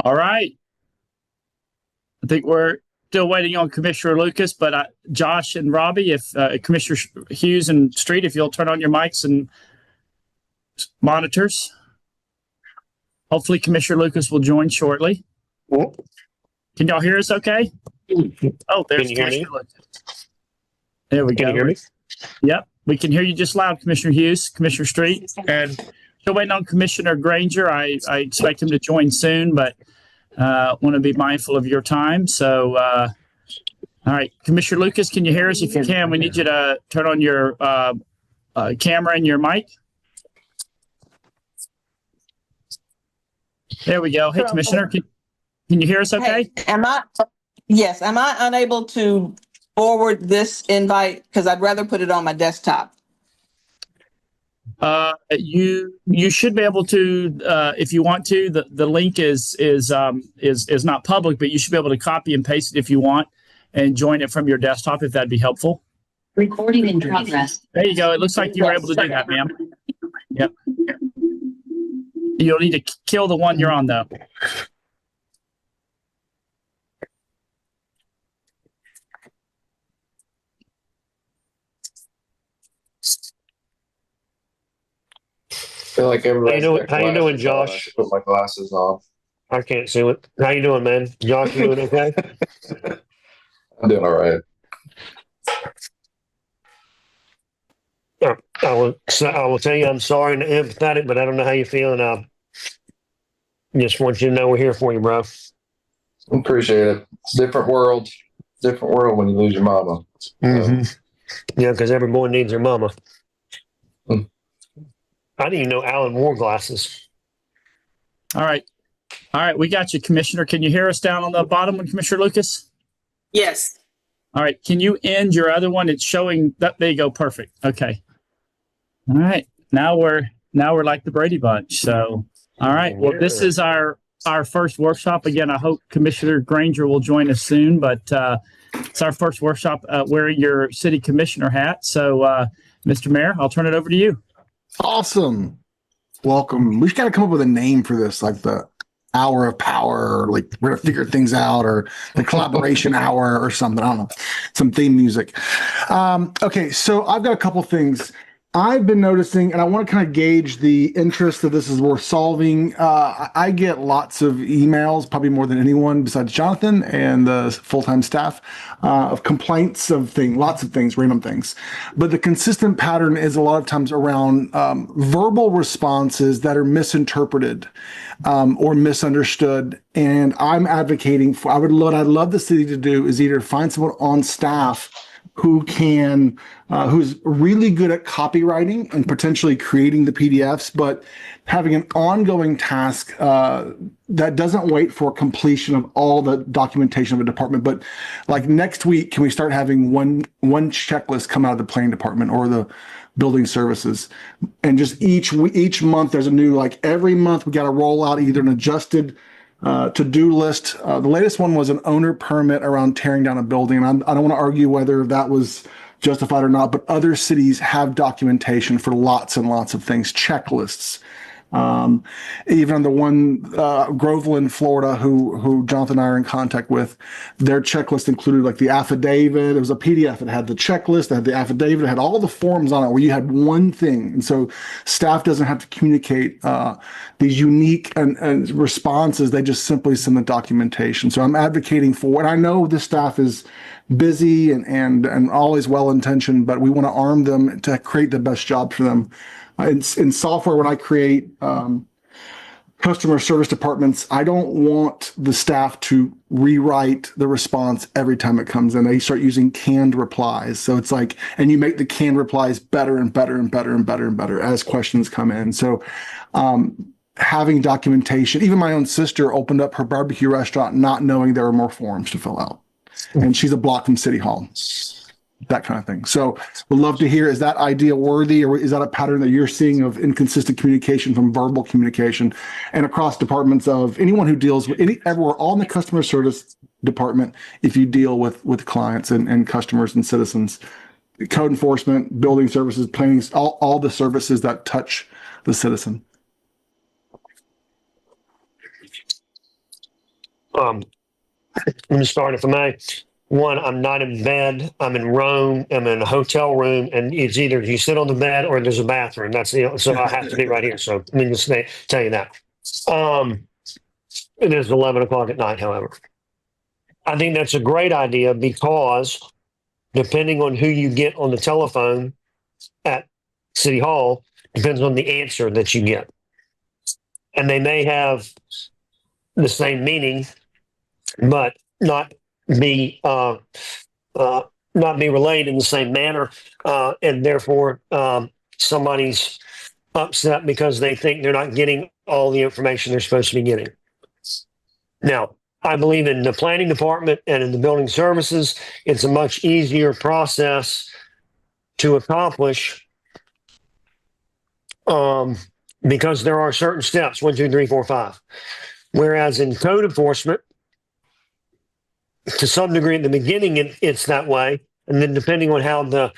All right. I think we're still waiting on Commissioner Lucas, but Josh and Robbie, if Commissioner Hughes and Street, if you'll turn on your mics and monitors. Hopefully Commissioner Lucas will join shortly. Can y'all hear us okay? Oh, there's Commissioner Lucas. There we go. Can you hear me? Yep, we can hear you just loud, Commissioner Hughes, Commissioner Street. And still waiting on Commissioner Granger. I expect him to join soon, but want to be mindful of your time. So, all right, Commissioner Lucas, can you hear us? If you can, we need you to turn on your camera and your mic. There we go. Hey, Commissioner, can you hear us okay? Hey, yes, am I unable to forward this invite? Because I'd rather put it on my desktop. You should be able to, if you want to. The link is not public, but you should be able to copy and paste it if you want and join it from your desktop if that'd be helpful. Recording in progress. There you go. It looks like you were able to do that, ma'am. Yep. You'll need to kill the one you're on though. I feel like everybody. How you doing, Josh? Put my glasses on. I can't see it. How you doing, man? Josh, you doing okay? I'm doing all right. I will tell you I'm sorry and empathetic, but I don't know how you feel, and I just want you to know we're here for you, bro. Appreciate it. It's a different world. Different world when you lose your mama. Yeah, because every boy needs their mama. Mm. I didn't even know Alan wore glasses. All right. We got you, Commissioner. Can you hear us down on the bottom one, Commissioner Lucas? Yes. All right. Can you end your other one? It's showing that. There you go. Perfect. Okay. All right. Now we're like the Brady Bunch. So, all right. Well, this is our first workshop. Again, I hope Commissioner Granger will join us soon, but it's our first workshop wearing your city commissioner hat. So, Mr. Mayor, I'll turn it over to you. Awesome. Welcome. We just got to come up with a name for this, like the hour of power, or like we're going to figure things out, or the collaboration hour or something. I don't know. Some theme music. Okay. So I've got a couple things I've been noticing, and I want to kind of gauge the interest that this is worth solving. I get lots of emails, probably more than anyone besides Jonathan and the full-time staff, of complaints of things, lots of things, random things. But the consistent pattern is a lot of times around verbal responses that are misinterpreted or misunderstood. And I'm advocating for, what I'd love the city to do is either find someone on staff who's really good at copywriting and potentially creating the PDFs, but having an ongoing task that doesn't wait for completion of all the documentation of a department. But like next week, can we start having one checklist come out of the planning department or the building services? And just each month there's a new, like every month we got to roll out either an adjusted to-do list. The latest one was an owner permit around tearing down a building. And I don't want to argue whether that was justified or not, but other cities have documentation for lots and lots of things, checklists. Even the one, Groveland, Florida, who Jonathan and I are in contact with, their checklist included like the affidavit. It was a PDF. It had the checklist, it had the affidavit, it had all the forms on it where you had one thing. And so staff doesn't have to communicate these unique and responses. They just simply send the documentation. So I'm advocating for, and I know this staff is busy and always well-intentioned, but we want to arm them to create the best job for them. In software, when I create customer service departments, I don't want the staff to rewrite the response every time it comes in. They start using canned replies. So it's like, and you make the canned replies better and better and better and better and better as questions come in. So having documentation, even my own sister opened up her barbecue restaurant not knowing there were more forms to fill out. And she's a block from City Hall. That kind of thing. So we'd love to hear, is that idea worthy, or is that a pattern that you're seeing of inconsistent communication from verbal communication and across departments of anyone who deals with everywhere, all in the customer service department, if you deal with clients and customers and citizens, code enforcement, building services, planning, all the services that touch the citizen. Let me start if I may. One, I'm not in bed. I'm in Rome. I'm in a hotel room, and it's either you sit on the bed or there's a bathroom. That's so I have to be right here. So let me just tell you that. It is 11 o'clock at night, however. I think that's a great idea because depending on who you get on the telephone at City Hall, depends on the answer that you get. And they may have the same meaning, but not be relayed in the same manner, and therefore somebody's upset because they think they're not getting all the information they're supposed to be getting. Now, I believe in the planning department and in the building services, it's a much easier process to accomplish because there are certain steps, 1, 2, 3, 4, 5. Whereas in code enforcement, to some degree, at the beginning, it's that way, and then depending on how the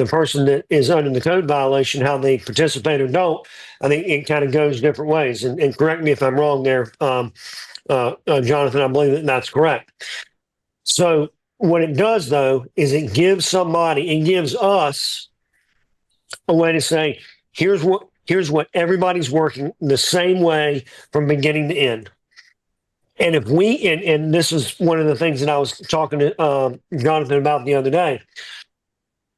person that is under the code violation, how they participate or don't, I think it kind of goes different ways. And correct me if I'm wrong there, Jonathan. I believe that that's correct. So what it does, though, is it gives us a way to say, here's what everybody's working the same way from beginning to end. And if and this is one of the things that I was talking to Jonathan about the other day.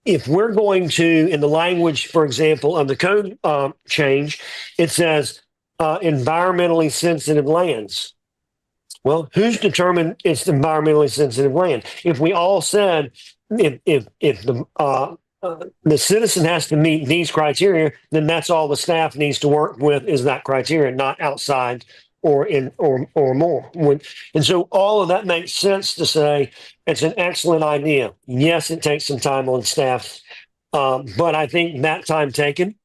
If we're going to, in the language, for example, of the code change, it says environmentally sensitive lands. Well, who's determined it's environmentally sensitive land? If we all said if the citizen has to meet these criteria, then that's all the staff needs to work with is that criteria, not outside or more. And so all of that makes sense to say it's an excellent idea. Yes, it takes some time on staff, but I think that time taken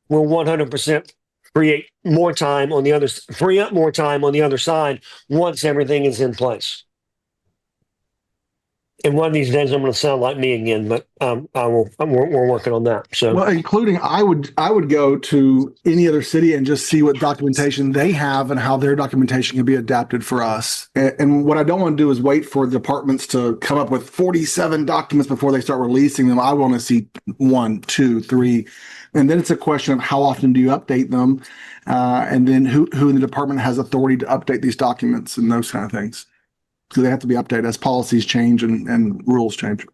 will 100% free up more time on the other side once everything is in place. And one of these days I'm going to sound like me again, but we're working on that. So, well, including I would go to any other city and just see what documentation they have and how their documentation can be adapted for us. And what I don't want to do is wait for departments to come up with 47 documents before they start releasing them. I want to see 1, 2, 3, and then it's a question of how often do you update them, and then who in the department has authority to update these documents and those kind of things. So they have to be updated as policies change and rules change.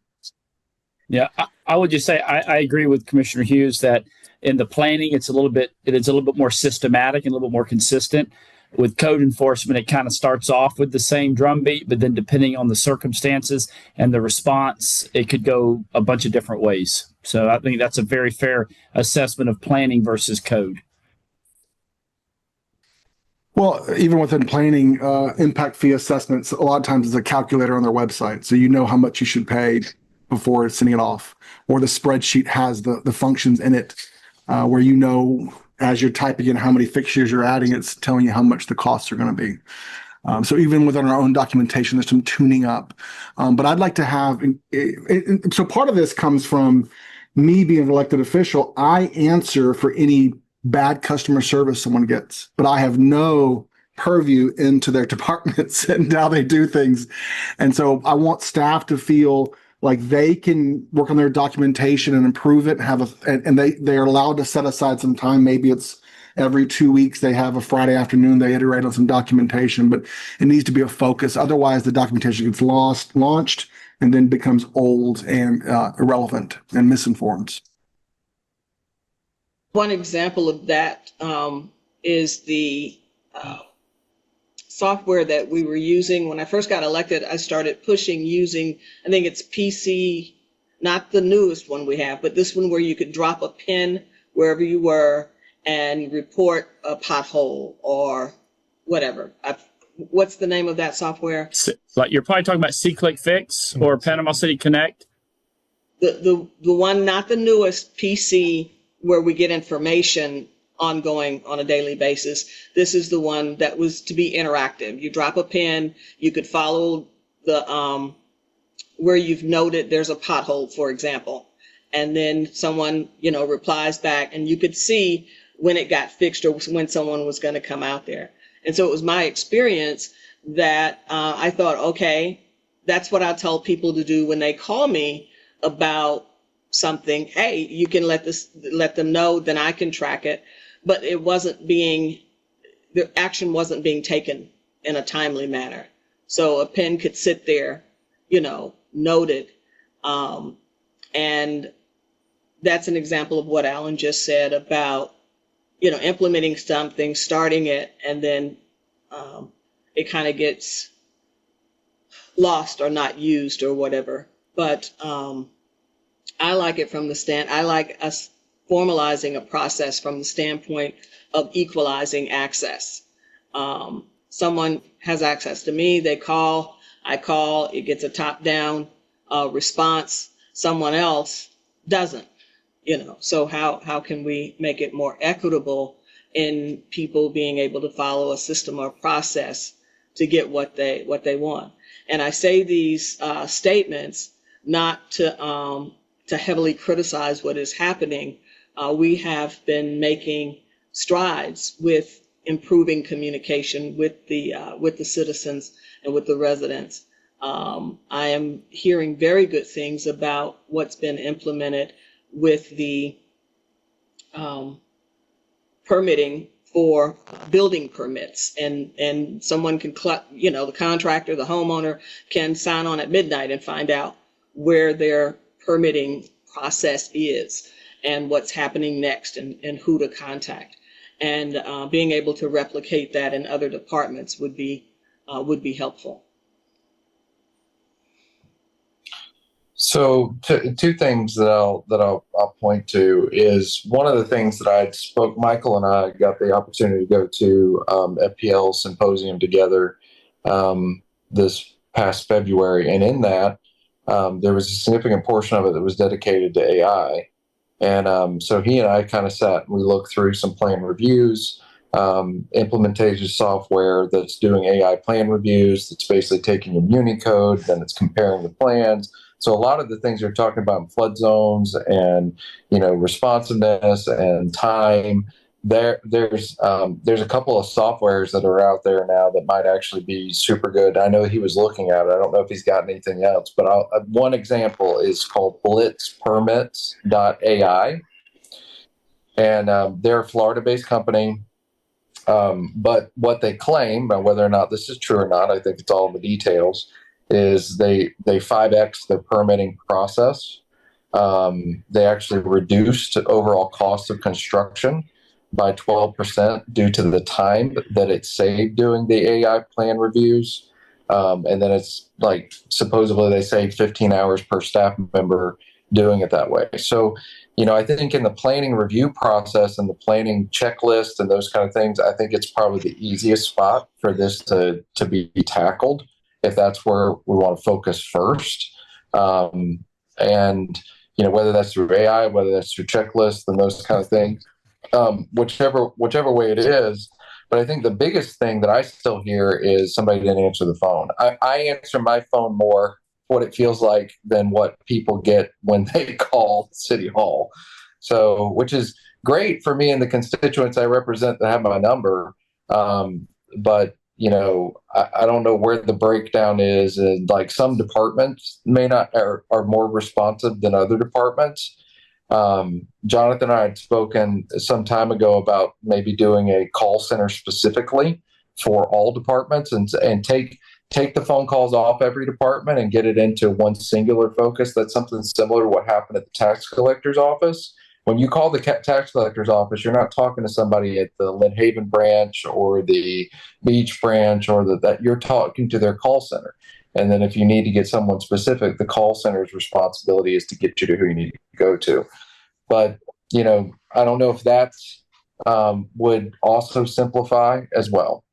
Yeah, I would just say I agree with Commissioner Hughes that in the planning it is a little bit more systematic and a little bit more consistent. With code enforcement, it kind of starts off with the same drumbeat, but then depending on the circumstances and the response, it could go a bunch of different ways. So I think that's a very fair assessment of planning versus code. Well, even within planning, impact fee assessments, a lot of times it's a calculator on their website. So you know how much you should pay before sending it off. Or the spreadsheet has the functions in it where you know as you're typing in how many fixtures you're adding, it's telling you how much the costs are going to be. So even within our own documentation, there's some tuning up. But I'd like to have, so part of this comes from me being an elected official. I answer for any bad customer service someone gets, but I have no purview into their departments and how they do things. And so I want staff to feel like they can work on their documentation and improve it and they're allowed to set aside some time. Maybe it's every 2 weeks, they have a Friday afternoon, they iterate on some documentation, but it needs to be a focus. Otherwise the documentation gets launched and then becomes old and irrelevant and misinformed. One example of that is the software that we were using. When I first got elected, I started using, I think it's PC, not the newest one we have, but this one where you could drop a pin wherever you were and report a pothole or whatever. What's the name of that software? Like you're probably talking about C-Click Fix or Panama City Connect. The one, not the newest PC, where we get information ongoing on a daily basis. This is the one that was to be interactive. You drop a pin, you could follow the where you've noted there's a pothole, for example, and then someone replies back, and you could see when it got fixed or when someone was going to come out there. And so it was my experience that I thought, okay, that's what I tell people to do when they call me about something. Hey, you can let them know, then I can track it. But the action wasn't being taken in a timely manner. So a pen could sit there, noted. And that's an example of what Alan just said about, implementing something, starting it, and then it kind of gets lost or not used or whatever. But I like it I like us formalizing a process from the standpoint of equalizing access. Someone has access to me, they call, I call, it gets a top-down response. Someone else doesn't, So how can we make it more equitable in people being able to follow a system or process to get what they want? And I say these statements not to heavily criticize what is happening. We have been making strides with improving communication with the citizens and with the residents. I am hearing very good things about what's been implemented with the permitting for building permits, and someone can the contractor, the homeowner can sign on at midnight and find out where their permitting process is and what's happening next and who to contact. And being able to replicate that in other departments would be helpful. So two things that I'll point to is one of the things that Michael and I got the opportunity to go to FPL symposium together this past February, and in that there was a significant portion of it that was dedicated to AI. And so he and I kind of sat and we looked through some plan reviews, implementation software that's doing AI plan reviews, that's basically taking your Muni code, then it's comparing the plans. So a lot of the things you're talking about in flood zones and, responsiveness and time, there's a couple of softwares that are out there now that might actually be super good. I know he was looking at it. I don't know if he's got anything else, but one example is called blitzpermits.ai. And they're a Florida-based company. But what they claim, whether or not this is true or not, I think it's all in the details, is they 5X their permitting process. They actually reduced overall cost of construction by 12% due to the time that it saved doing the AI plan reviews. And then it's like supposedly they save 15 hours per staff member doing it that way. So, I think in the planning review process and the planning checklist and those kind of things, I think it's probably the easiest spot for this to be tackled, if that's where we want to focus first. And, whether that's through AI, whether that's through checklists and those kind of things, whichever way it is. But I think the biggest thing that I still hear is somebody didn't answer the phone. I answer my phone more what it feels like than what people get when they call City Hall. So, which is great for me and the constituents I represent that have my number. But, I don't know where the breakdown is. And like some departments are more responsive than other departments. Jonathan and I had spoken some time ago about maybe doing a call center specifically for all departments and take the phone calls off every department and get it into one singular focus. That's something similar to what happened at the tax collector's office. When you call the tax collector's office, you're not talking to somebody at the Lynn Haven branch or the Beach branch or that you're talking to their call center. And then if you need to get someone specific, the call center's responsibility is to get you to who you need to go to. But, I don't know if that's would also simplify as well.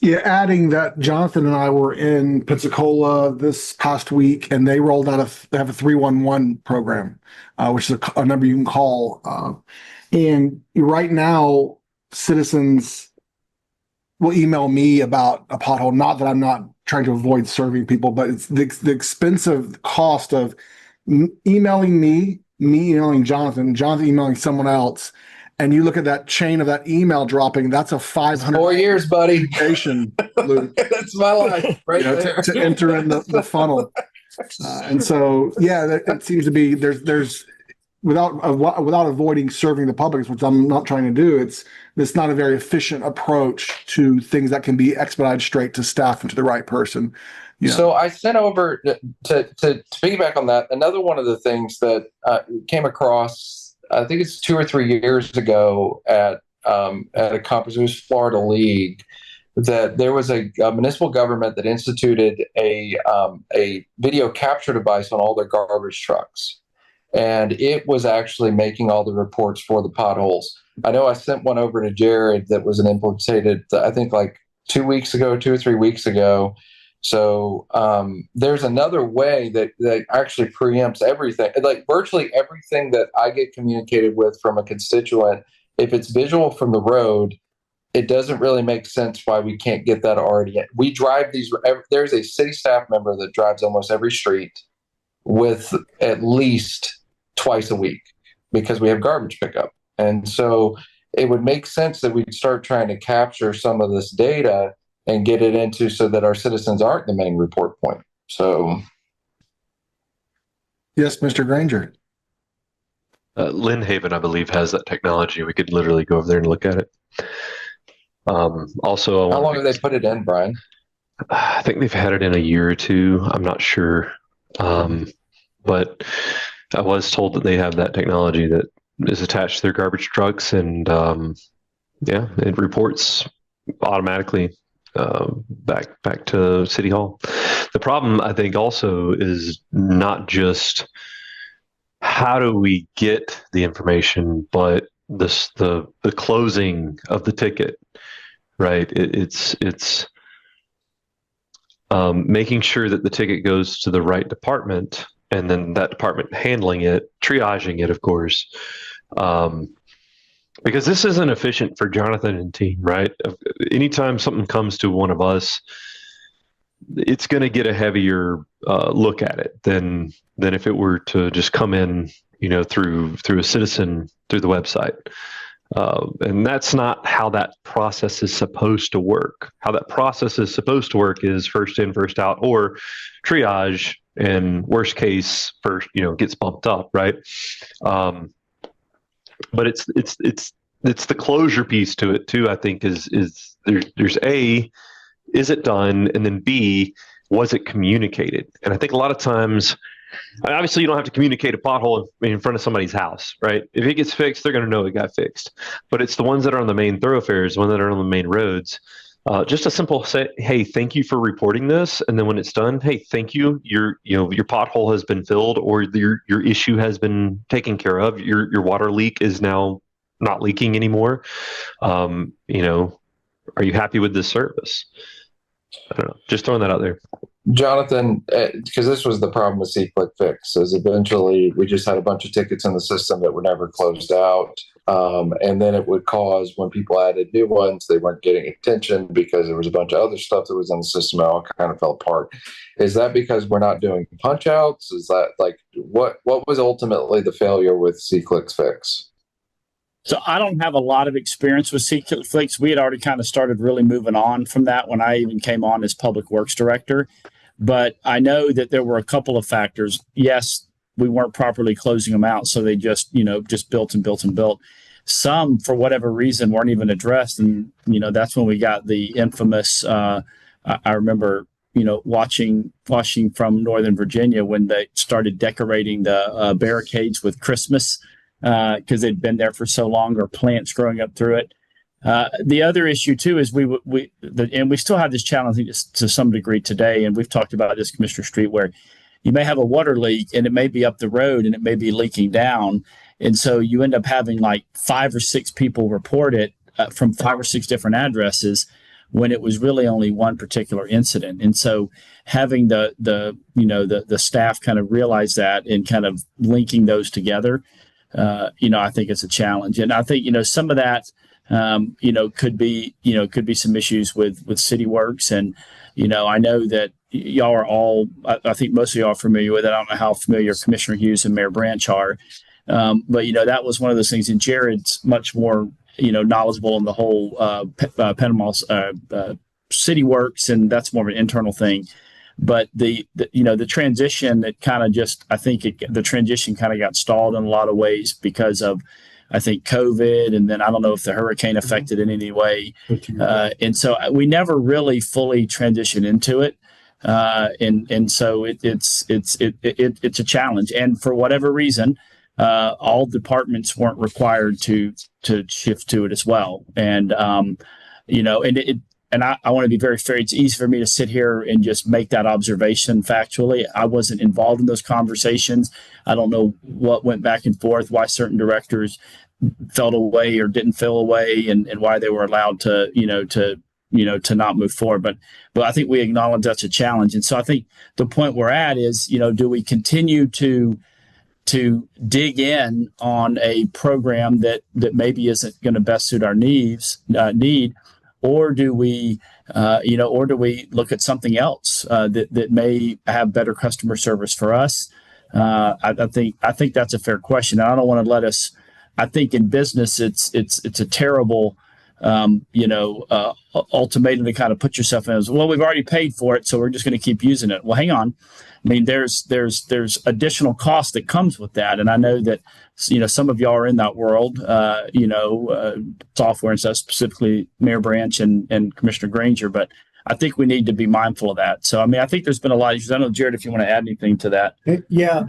Yeah, adding that, Jonathan and I were in Pensacola this past week, and they rolled out they have a 311 program, which is a number you can call. And right now, citizens will email me about a pothole. Not that I'm not trying to avoid serving people, but it's the expensive cost of emailing me emailing Jonathan emailing someone else, and you look at that chain of that email dropping, that's a 500 4 years, buddy. application, Luke, That's my life right you know, there. to enter in the funnel. And so, yeah, it seems to be there's without avoiding serving the public, which I'm not trying to do. It's not a very efficient approach to things that can be expedited straight to staff and to the right person. Yeah. So I sent over to piggyback on that. Another one of the things that came across, I think it's 2 or 3 years ago at a conference, it was Florida League, that there was a municipal government that instituted a video capture device on all their garbage trucks. And it was actually making all the reports for the potholes. I know I sent one over to Jared that was implemented, I think like 2 weeks ago, 2 or 3 weeks ago. So there's another way that actually preempts everything. Like virtually everything that I get communicated with from a constituent, if it's visual from the road, it doesn't really make sense why we can't get that already. We drive these. There's a city staff member that drives almost every street with at least twice a week because we have garbage pickup. And so it would make sense that we'd start trying to capture some of this data and get it into so that our citizens aren't the main report point. So. Yes, Mr. Granger. Lynn Haven, I believe, has that technology. We could literally go over there and look at it. Also, how long have they put it in, Brian? I think they've had it in a year or two. I'm not sure. But I was told that they have that technology that is attached to their garbage trucks, and yeah, it reports automatically back to City Hall. The problem, I think, also is not just how do we get the information, but the closing of the ticket, right? It's making sure that the ticket goes to the right department, and then that department handling it, triaging it, of course, because this isn't efficient for Jonathan and team, right? Anytime something comes to one of us, it's going to get a heavier look at it than if it were to just come in, through a citizen through the website. And that's not how that process is supposed to work. How that process is supposed to work is first in, first out, or triage, and worst case first, gets bumped up, right? But it's the closure piece to it too. I think is there's A, is it done, and then B, was it communicated? And I think a lot of times, obviously, you don't have to communicate a pothole in front of somebody's house, right? If it gets fixed, they're going to know it got fixed. But it's the ones that are on the main thoroughfares, the ones that are on the main roads. Just a simple say, hey, thank you for reporting this. And then when it's done, hey, thank you. Your pothole has been filled, or your issue has been taken care of. Your water leak is now not leaking anymore. Are you happy with this service? I don't know. Just throwing that out there. Jonathan, because this was the problem with C-Click Fix, is eventually we just had a bunch of tickets in the system that were never closed out. And then it would cause, when people added new ones, they weren't getting attention because there was a bunch of other stuff that was in the system that all kind of fell apart. Is that because we're not doing punch outs? Is that like, what was ultimately the failure with C-Click Fix? So I don't have a lot of experience with C-Click Fix. We had already kind of started really moving on from that when I even came on as Public Works Director. But I know that there were a couple of factors. Yes, we weren't properly closing them out, so they just built and built and built. Some, for whatever reason, weren't even addressed, and that's when we got the infamous. I remember, watching from Northern Virginia when they started decorating the barricades with Christmas because they'd been there for so long, or plants growing up through it. The other issue too is and we still have this challenge to some degree today, and we've talked about this, Commissioner Street, where you may have a water leak and it may be up the road and it may be leaking down, and so you end up having like 5 or 6 people report it from 5 or 6 different addresses when it was really only one particular incident. And so having the staff kind of realize that and kind of linking those together, I think it's a challenge, and I think some of that. Could be some issues with CityWorks, and I know that y'all are all. I think most of y'all are familiar with it. I don't know how familiar Commissioner Hughes and Mayor Branch are, But that was one of those things. And Jared's much more knowledgeable in the whole Panama City Works, and that's more of an internal thing. But the transition that kind of just, I think the transition kind of got stalled in a lot of ways because of, I think, COVID, and then I don't know if the hurricane affected it in any way. And so we never really fully transitioned into it. And so it's a challenge. And for whatever reason, all departments weren't required to shift to it as well. And, and I want to be very fair. It's easy for me to sit here and just make that observation factually. I wasn't involved in those conversations. I don't know what went back and forth, why certain directors felt away or didn't feel away, and why they were allowed to not move forward. But I think we acknowledge that's a challenge. And so I think the point we're at is, do we continue to dig in on a program that maybe isn't going to best suit our need, or do we look at something else that may have better customer service for us? I think that's a fair question. I don't want to let us. I think in business, it's a terrible ultimatum to kind of put yourself in as, well, we've already paid for it, so we're just going to keep using it. Well, hang on. I mean, there's additional cost that comes with that. And I know that, some of y'all are in that world, software and stuff, specifically Mayor Branch and Commissioner Granger, but I think we need to be mindful of that. So, I mean, I think there's been a lot of issues. I don't know, Jared, if you want to add anything to that. Yeah.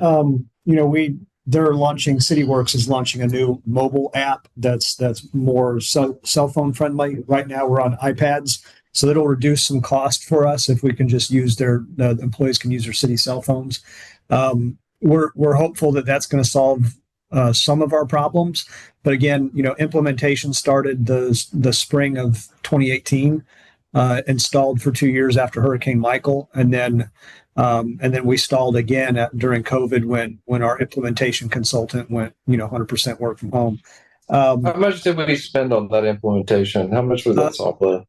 CityWorks is launching a new mobile app that's more cell phone friendly. Right now we're on iPads, so it'll reduce some cost for us if we can just use the employees can use their city cell phones. We're hopeful that that's going to solve some of our problems. But again, implementation started the spring of 2018, installed for 2 years after Hurricane Michael, and then we stalled again during COVID when our implementation consultant went 100% work from home. How much did we spend on that implementation? How much was that software?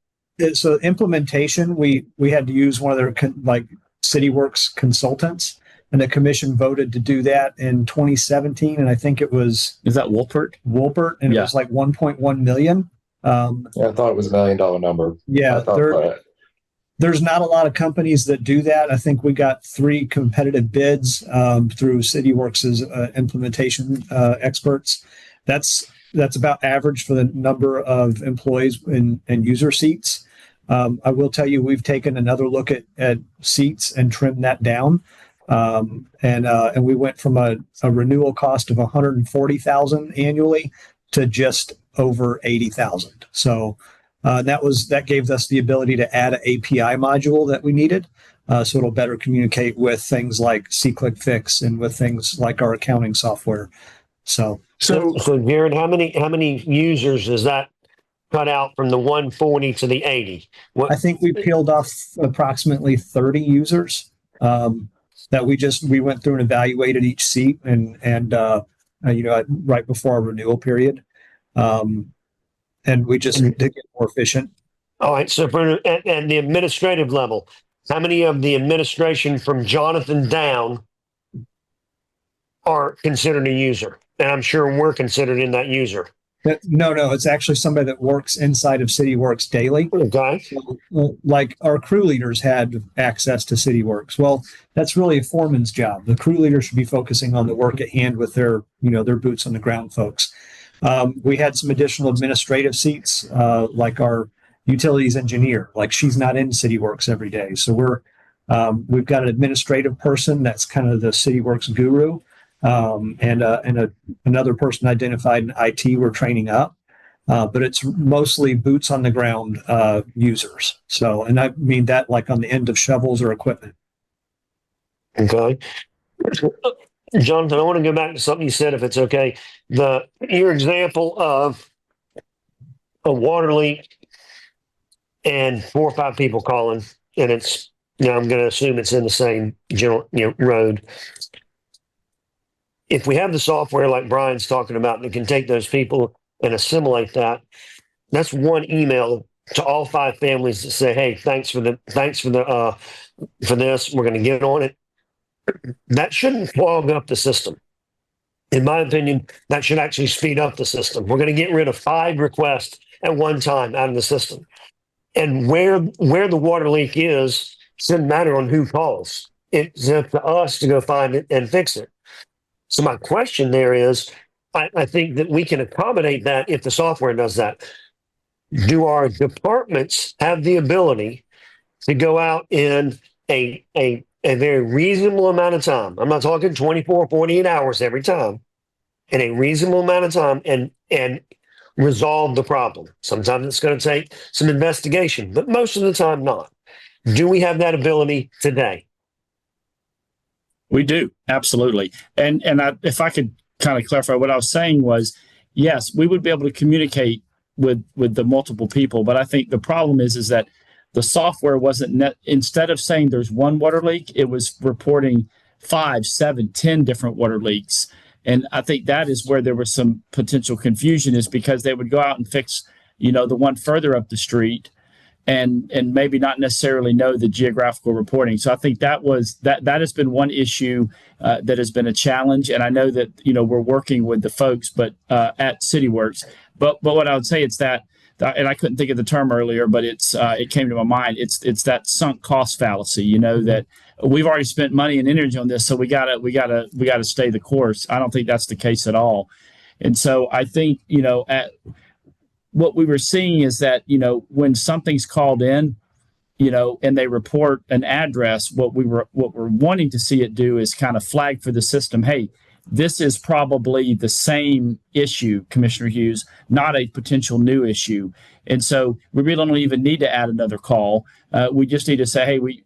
So implementation, we had to use one of their CityWorks consultants, and the commission voted to do that in 2017, and I think it was, is that Wolpert? And it was like 1.1 million. Yeah, I thought it was $1 million number. Yeah, there's not a lot of companies that do that. I think we got 3 competitive bids through CityWorks' implementation experts. That's about average for the number of employees and user seats. I will tell you, we've taken another look at seats and trimmed that down. And we went from a renewal cost of $140,000 annually to just over $80,000. So that gave us the ability to add an API module that we needed, so it'll better communicate with things like SeeClickFix and with things like our accounting software. So Jared, how many users does that cut out from the 140 to the 80? I think we peeled off approximately 30 users that we went through and evaluated each seat and right before our renewal period. And we just to get more efficient. All right. So at the administrative level, how many of the administration from Jonathan down are considered a user? And I'm sure we're considered in that user. No, it's actually somebody that works inside of CityWorks daily. Okay. So, like our crew leaders had access to CityWorks. Well, that's really a foreman's job. The crew leader should be focusing on the work at hand with their boots on the ground folks. We had some additional administrative seats, like our utilities engineer. Like, she's not in CityWorks every day, so we've got an administrative person that's kind of the CityWorks guru, and another person identified in IT we're training up. But it's mostly boots on the ground users. So, and I mean that like on the end of shovels or equipment. Okay. Jonathan, I want to go back to something you said, if it's okay. Your example of a water leak and 4 or 5 people calling, and it's, I'm going to assume it's in the same general road. If we have the software like Brian's talking about that can take those people and assimilate that, that's one email to all 5 families that say, "Hey, thanks for this. We're going to get on it." That shouldn't clog up the system. In my opinion, that should actually speed up the system. We're going to get rid of 5 requests at one time out of the system. And where the water leak is, it doesn't matter on who calls. It's up to us to go find it and fix it. So my question there is, I think that we can accommodate that if the software does that. Do our departments have the ability to go out in a very reasonable amount of time? I'm not talking 24, 48 hours every time. In a reasonable amount of time and resolve the problem. Sometimes it's going to take some investigation, but most of the time not. Do we have that ability today? We do, absolutely. And if I could kind of clarify, what I was saying was, yes, we would be able to communicate with the multiple people, but I think the problem is that the software wasn't instead of saying there's one water leak, it was reporting 5, 7, 10 different water leaks. And I think that is where there was some potential confusion, is because they would go out and fix, the one further up the street, and maybe not necessarily know the geographical reporting. So I think that has been one issue that has been a challenge. And I know that, we're working with the folks, but at CityWorks. But what I would say is that, and I couldn't think of the term earlier, but it came to my mind. It's that sunk cost fallacy, that we've already spent money and energy on this, so we gotta stay the course. I don't think that's the case at all. And so I think, what we were seeing is that, when something's called in, and they report an address, what we're wanting to see it do is kind of flag for the system, hey, this is probably the same issue, Commissioner Hughes, not a potential new issue. And so we really don't even need to add another call. We just need to say, hey, we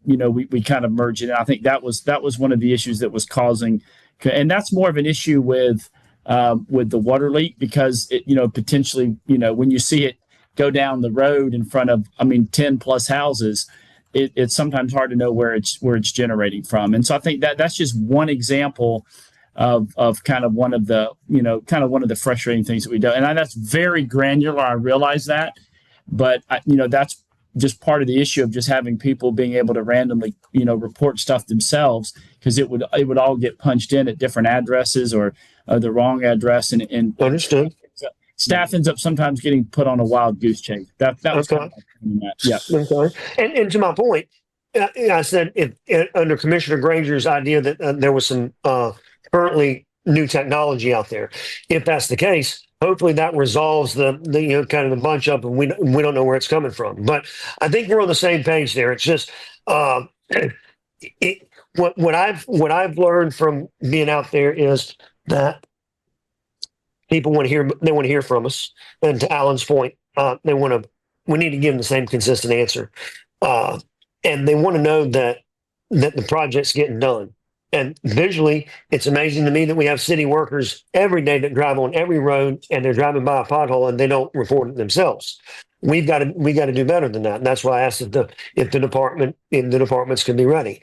kind of merge it. And I think that was one of the issues that was causing, and that's more of an issue with the water leak, because it, potentially, when you see it go down the road in front of, 10 plus houses, it's sometimes hard to know where it's generating from. And so I think that's just one example of kind of one of the frustrating things that we do. And that's very granular. I realize that, but that's just part of the issue of just having people being able to randomly, report stuff themselves, because it would all get punched in at different addresses or the wrong address, and Understood. staff ends up sometimes getting put on a wild goose chase. That was Okay. kind of that. Yeah. Okay. And to my point, I said if under Commissioner Granger's idea that there was some currently new technology out there, if that's the case, hopefully that resolves the kind of the bunch up, and we don't know where it's coming from. But I think we're on the same page there. It's just what I've learned from being out there is that people want to hear from us. And to Alan's point, we need to give them the same consistent answer. And they want to know that the project's getting done. And visually, it's amazing to me that we have city workers every day that drive on every road, and they're driving by a pothole and they don't report it themselves. We got to do better than that. And that's why I asked if the departments can be ready.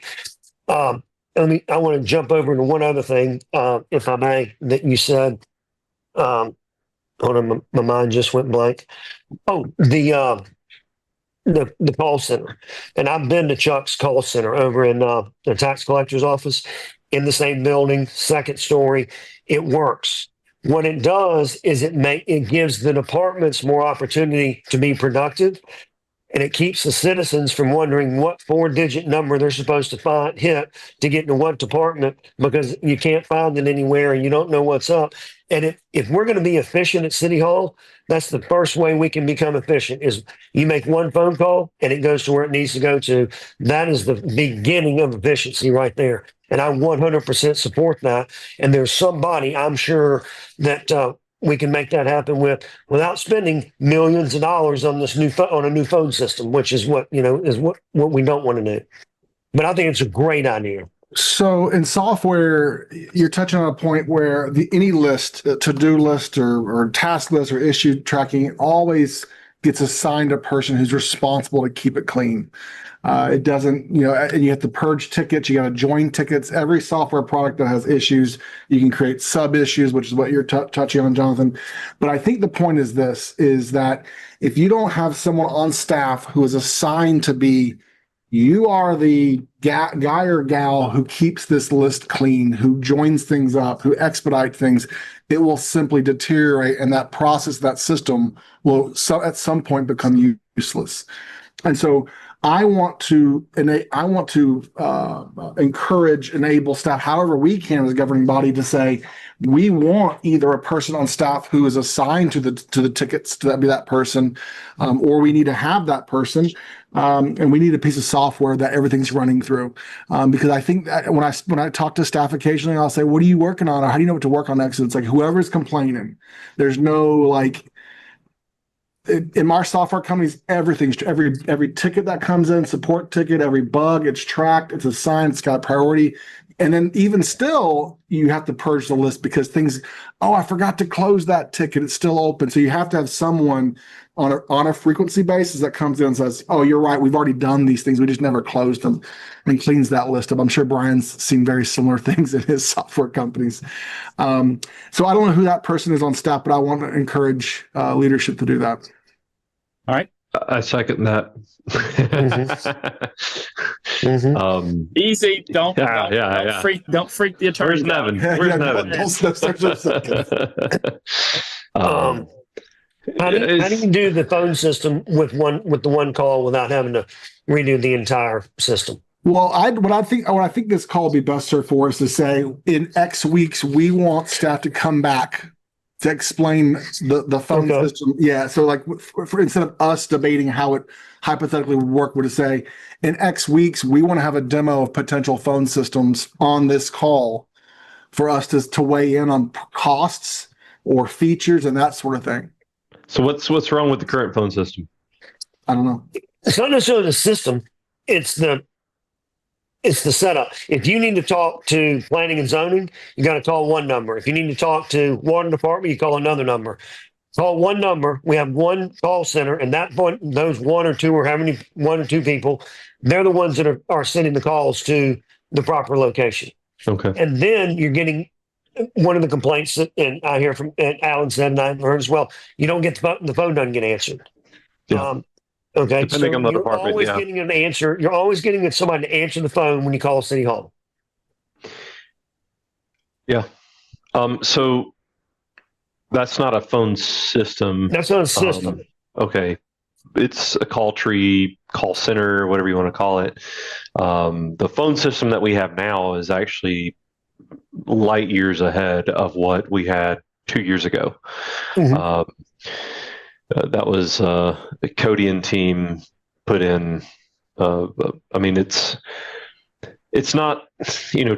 I want to jump over to one other thing, if I may, that you said. Hold on, my mind just went blank. Oh, the call center. And I've been to Chuck's call center over in the tax collector's office, in the same building, second story. It works. What it does is it gives the departments more opportunity to be productive, and it keeps the citizens from wondering what 4-digit number they're supposed to hit to get into what department, because you can't find it anywhere and you don't know what's up. And if we're going to be efficient at City Hall, that's the first way we can become efficient, is you make one phone call and it goes to where it needs to go to. That is the beginning of efficiency right there. And I 100% support that. And there's somebody, I'm sure, that we can make that happen without spending millions of dollars on this on a new phone system, which is what we don't want to do. But I think it's a great idea. So in software, you're touching on a point where any list, to-do list or task list or issue tracking, always gets assigned a person who's responsible to keep it clean. It doesn't, and you have to purge tickets, you got to join tickets. Every software product that has issues, you can create sub issues, which is what you're touching on, Jonathan. But I think the point is that if you don't have someone on staff who is assigned to be, you are the guy or gal who keeps this list clean, who joins things up, who expedite things, it will simply deteriorate, and that process, that system will at some point become useless. And so I want to encourage, enable staff, however we can as a governing body, to say we want either a person on staff who is assigned to the tickets to be that person, or we need to have that person, and we need a piece of software that everything's running through. Because I think that when I talk to staff occasionally, I'll say, "What are you working on? Or how do you know what to work on next?" And it's like whoever's complaining. There's no like. In our software companies, everything's every ticket that comes in, support ticket, every bug, it's tracked, it's assigned, it's got priority. And then even still, you have to purge the list because things, oh, I forgot to close that ticket, it's still open. So you have to have someone on a frequency basis that comes in and says, oh, you're right, we've already done these things, we just never closed them, and cleans that list up. I'm sure Brian's seen very similar things in his software companies. So I don't know who that person is on staff, but I want to encourage leadership to do that. All right. I second that. Easy. Don't freak the attorney. Where's Nevin? out. Where's Nevin? How do you do the phone system with the one call without having to redo the entire system? Well, what I think this call will be best served for is to say in X weeks we want staff to come back to explain the phone system. Yeah. So like for instead of us debating how it hypothetically would work, would it say in X weeks, we want to have a demo of potential phone systems on this call for us to weigh in on costs or features and that sort of thing. So what's wrong with the current phone system? I don't know. It's not necessarily the system. It's the setup. If you need to talk to planning and zoning, you got to call one number. If you need to talk to water department, you call another number. Call one number. We have one call center, and those one or two people, they're the ones that are sending the calls to the proper location. Okay. And then you're getting one of the complaints that, and I hear from Alan said, and I've heard as well, you don't get the phone doesn't get answered. Yeah. Okay, Depending on the you're department, always yeah. getting an answer. You're always getting somebody to answer the phone when you call City Hall. Yeah. So that's not a phone system. That's not a system. Okay. It's a call tree, call center, whatever you want to call it. The phone system that we have now is actually light years ahead of what we had 2 years ago. Mhm. That was the Codian team put in. I mean, it's not,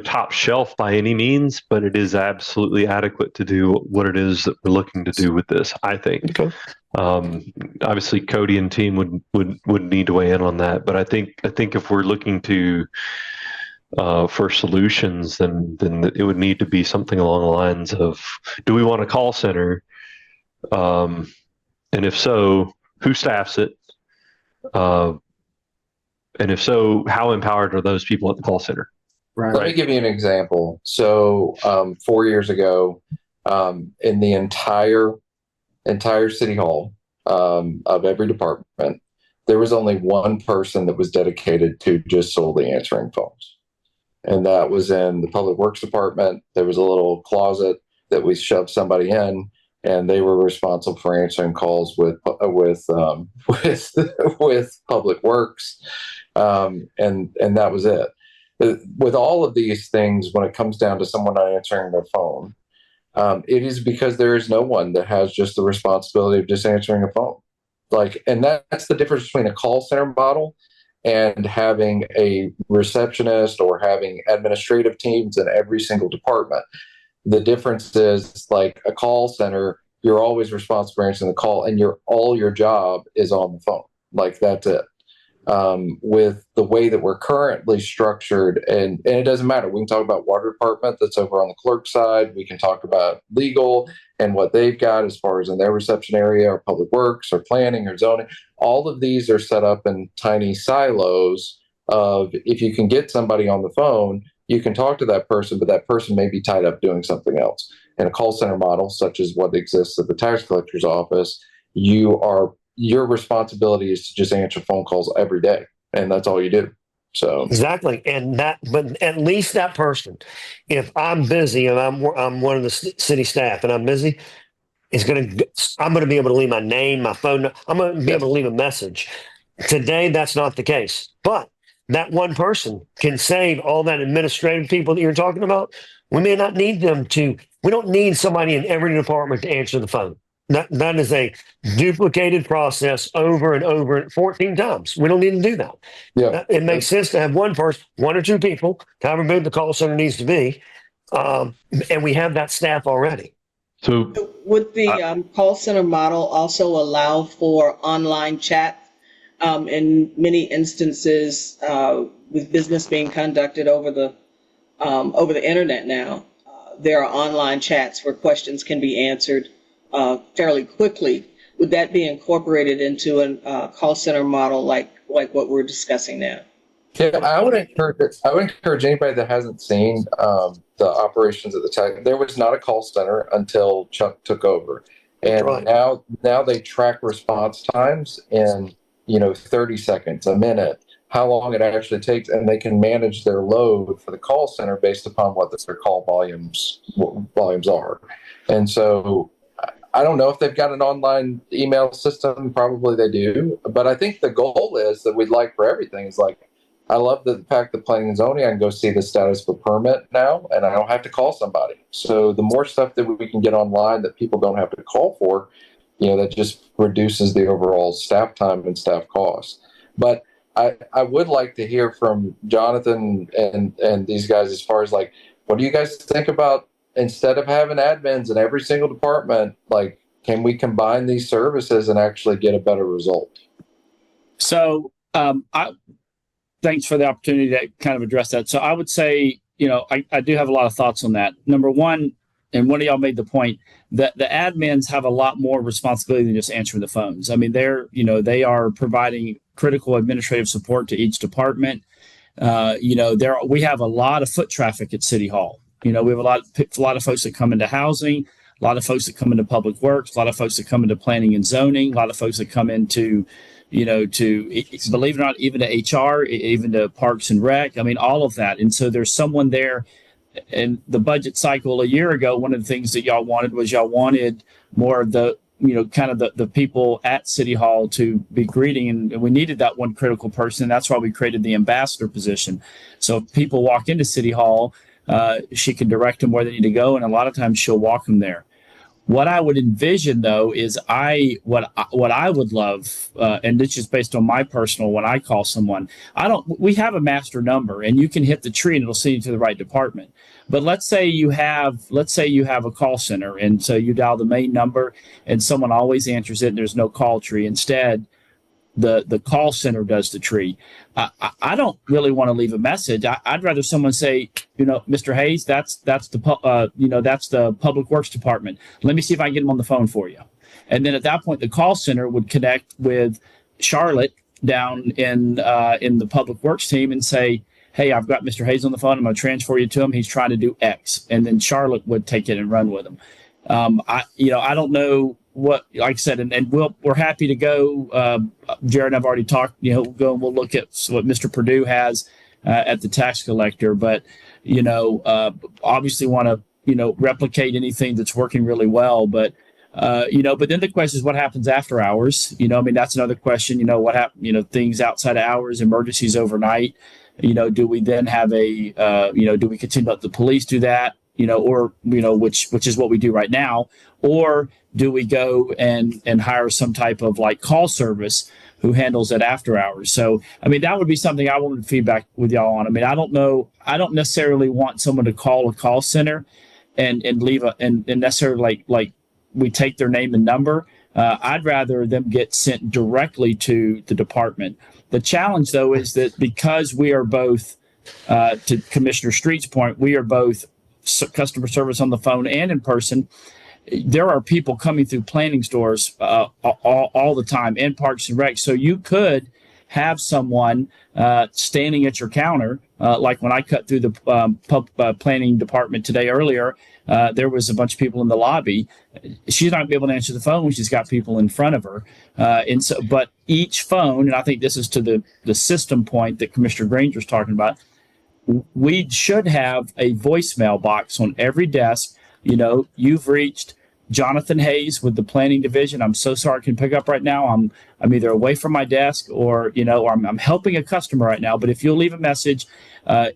top shelf by any means, but it is absolutely adequate to do what it is that we're looking to do with this, I think. Okay. Obviously, Codian team would need to weigh in on that, but I think if we're looking to for solutions, then it would need to be something along the lines of: do we want a call center? And if so, who staffs it? And if so, how empowered are those people at the call center? Right. Let me give you an example. So 4 years ago, in the entire City Hall of every department, there was only one person that was dedicated to just solely answering phones. And that was in the Public Works Department. There was a little closet that we shoved somebody in, and they were responsible for answering calls with Public Works, and that was it. With all of these things, when it comes down to someone not answering their phone, it is because there is no one that has just the responsibility of just answering a phone. And that's the difference between a call center model and having a receptionist or having administrative teams in every single department. The difference is, like a call center, you're always responsible for answering the call, and all your job is on the phone. That's it. With the way that we're currently structured, and it doesn't matter. We can talk about water department that's over on the clerk side. We can talk about legal and what they've got as far as in their reception area, or public works, or planning, or zoning. All of these are set up in tiny silos of, if you can get somebody on the phone, you can talk to that person, but that person may be tied up doing something else. In a call center model, such as what exists at the tax collector's office, your responsibility is to just answer phone calls every day, and that's all you do. So Exactly, and but at least that person, if I'm busy and I'm one of the city staff and I'm busy, I'm gonna be able to leave my name, my phone. I'm gonna be able to leave a message. Today, that's not the case, but that one person can save all that administrative people that you're talking about. We may not need them to. We don't need somebody in every department to answer the phone. That is a duplicated process over and over 14 times. We don't need to do that. yeah, It makes sense to have one person, one or two people, however big the call center needs to be, and we have that staff already. So Would the call center model also allow for online chat? In many instances, with business being conducted over the internet now, there are online chats where questions can be answered fairly quickly. Would that be incorporated into a call center model like what we're discussing now? yeah. I would encourage anybody that hasn't seen the operations of the tech. There was not a call center until Chuck took over, and Right. now they track response times in 30 seconds, a minute, how long it actually takes, and they can manage their load for the call center based upon what their call volumes are. And so I don't know if they've got an online email system. Probably they do. But I think the goal is that we'd like for everything is like, I love the fact that planning and zoning, I can go see the status of a permit now, and I don't have to call somebody. So the more stuff that we can get online that people don't have to call for, that just reduces the overall staff time and staff costs. But I would like to hear from Jonathan and these guys as far as like, what do you guys think about instead of having admins in every single department, like, can we combine these services and actually get a better result? So, thanks for the opportunity to kind of address that. So I would say, I do have a lot of thoughts on that. Number one, and one of y'all made the point that the admins have a lot more responsibility than just answering the phones. I mean, they are providing critical administrative support to each department. We have a lot of foot traffic at City Hall. We have a lot of folks that come into housing, a lot of folks that come into public works, a lot of folks that come into planning and zoning, a lot of folks that come into, believe it or not, even to HR, even to Parks and Rec. I mean, all of that. And so there's someone there. In the budget cycle a year ago, one of the things that y'all wanted more of the, kind of the people at City Hall to be greeting. And we needed that one critical person. That's why we created the ambassador position. So if people walk into City Hall, she can direct them where they need to go. And a lot of times she'll walk them there. What I would envision, though, is what I would love, and this is based on my personal. When I call someone, we have a master number, and you can hit the tree, and it'll send you to the right department. But let's say you have a call center, and so you dial the main number, and someone always answers it, and there's no call tree. Instead, the call center does the tree. I don't really want to leave a message. I'd rather someone say, Mr. Hayes, that's the Public Works Department. Let me see if I can get him on the phone for you. And then at that point, the call center would connect with Charlotte down in the Public Works team and say, hey, I've got Mr. Hayes on the phone. I'm going to transfer you to him. He's trying to do X. And then Charlotte would take it and run with him. I don't know what, like I said, and we're happy to go. Jared and I've already talked, we'll go and we'll look at what Mr. Purdue has at the tax collector, but, obviously want to, replicate anything that's working really well. But, but then the question is what happens after hours? That's another question, what happens, things outside of hours, emergencies overnight, do we then have do we continue to let the police do that? Which is what we do right now, or do we go and hire some type of like call service who handles it after hours? So, that would be something I wanted feedback with y'all on. I don't know. I don't necessarily want someone to call a call center and leave and necessarily like we take their name and number. I'd rather them get sent directly to the department. The challenge, though, is that because we are both, to Commissioner Street's point, we are both customer service on the phone and in person. There are people coming through planning stores all the time and Parks and Rec. So you could have someone standing at your counter Like when I cut through the planning department today earlier, there was a bunch of people in the lobby. She's not going to be able to answer the phone when she's got people in front of her. And so, but each phone, and I think this is to the system point that Commissioner Granger's talking about, we should have a voicemail box on every desk. You know, you've reached Jonathan Hayes with the planning division. I'm so sorry I can pick up right now. I'm either away from my desk or, you know, or I'm helping a customer right now. But if you'll leave a message,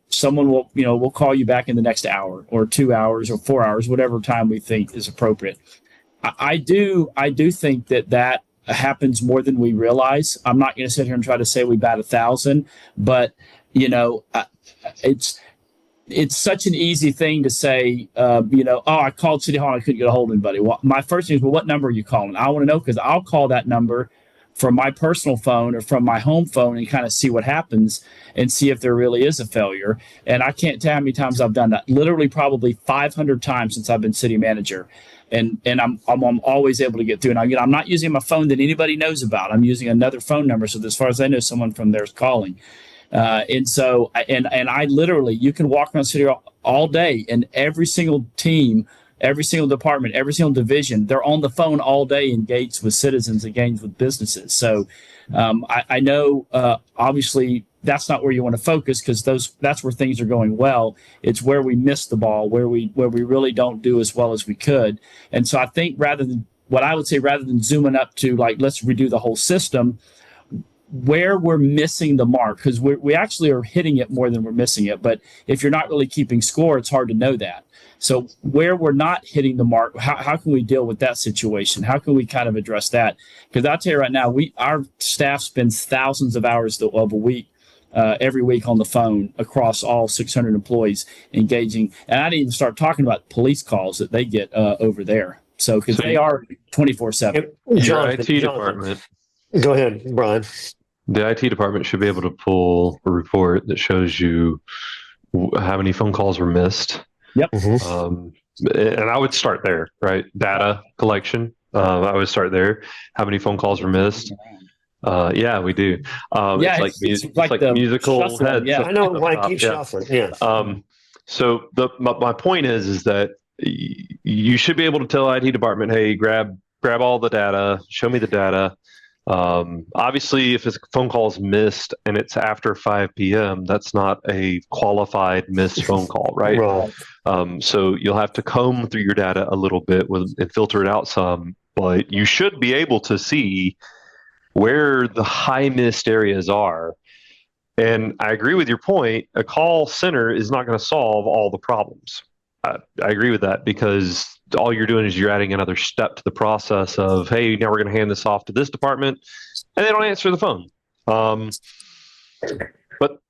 someone will, you know, will call you back in the next hour or 2 hours or 4 hours, whatever time we think is appropriate. I do think that happens more than we realize. I'm not going to sit here and try to say we bat 1,000, but you know, it's such an easy thing to say, you know, oh, I called City Hall and I couldn't get a hold of anybody. Well, my first thing is, well, what number are you calling? I want to know, because I'll call that number from my personal phone or from my home phone and kind of see what happens and see if there really is a failure. And I can't tell how many times I've done that. Literally, probably 500 times since I've been city manager. And I'm always able to get through. And again, I'm not using my phone that anybody knows about. I'm using another phone number. So as far as I know, someone from there is calling. And so, and I literally, you can walk around City Hall all day, and every single team, every single department, every single division, they're on the phone all day, engaged with citizens, engaged with businesses. So I know, obviously, that's not where you want to focus, because that's where things are going well. It's where we miss the ball, where we really don't do as well as we could. And so I think rather than zooming up to like, let's redo the whole system, where we're missing the mark, because we actually are hitting it more than we're missing it. But if you're not really keeping score, it's hard to know that. So where we're not hitting the mark, how can we deal with that situation? How can we kind of address that? Because I'll tell you right now, our staff spends thousands of hours of a week, every week on the phone across all 600 employees engaging. And I didn't even start talking about police calls that they get over there. So because they are 24/7. Your IT department. Go ahead, Brian. The IT department should be able to pull a report that shows you how many phone calls were missed. Yep. And I would start there, right? Data collection. I would start there. How many phone calls were missed? Yeah, we do. Yeah, it's like musical shuffling, heads. yeah. I know why I keep shuffling. Yeah. So my point is that you should be able to tell IT department, hey, grab all the data, show me the data. Obviously, if a phone call is missed and it's after 5 p.m., that's not a qualified missed phone call, right? Right. So you'll have to comb through your data a little bit and filter it out some, but you should be able to see where the high missed areas are. And I agree with your point. A call center is not going to solve all the problems. I agree with that, because all you're doing is you're adding another step to the process of, hey, now we're going to hand this off to this department, and they don't answer the phone. But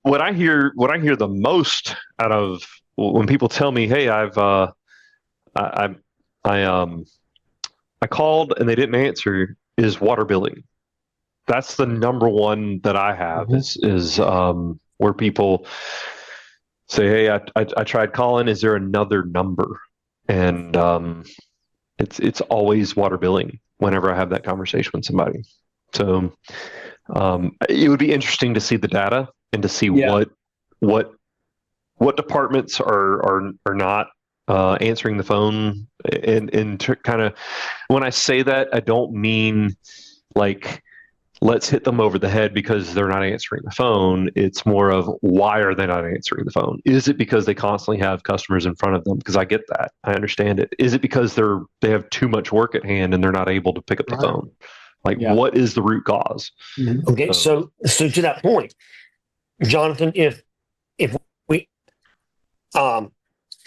what I hear the most out of when people tell me, hey, I called and they didn't answer, is water billing. That's the number one that I have is where people say, hey, I tried calling. Is there another number? And it's always water billing whenever I have that conversation with somebody. So it would be interesting to see the data and to see what departments are not answering the phone. And to kind of, when I say that, I don't mean like, let's hit them over the head because they're not answering the phone. It's more of, why are they not answering the phone? Is it because they constantly have customers in front of them? Because I get that. I understand it. Is it because they have too much work at hand and they're not able to pick up the phone? Like, what is the root cause? Okay, so to that point, Jonathan, if we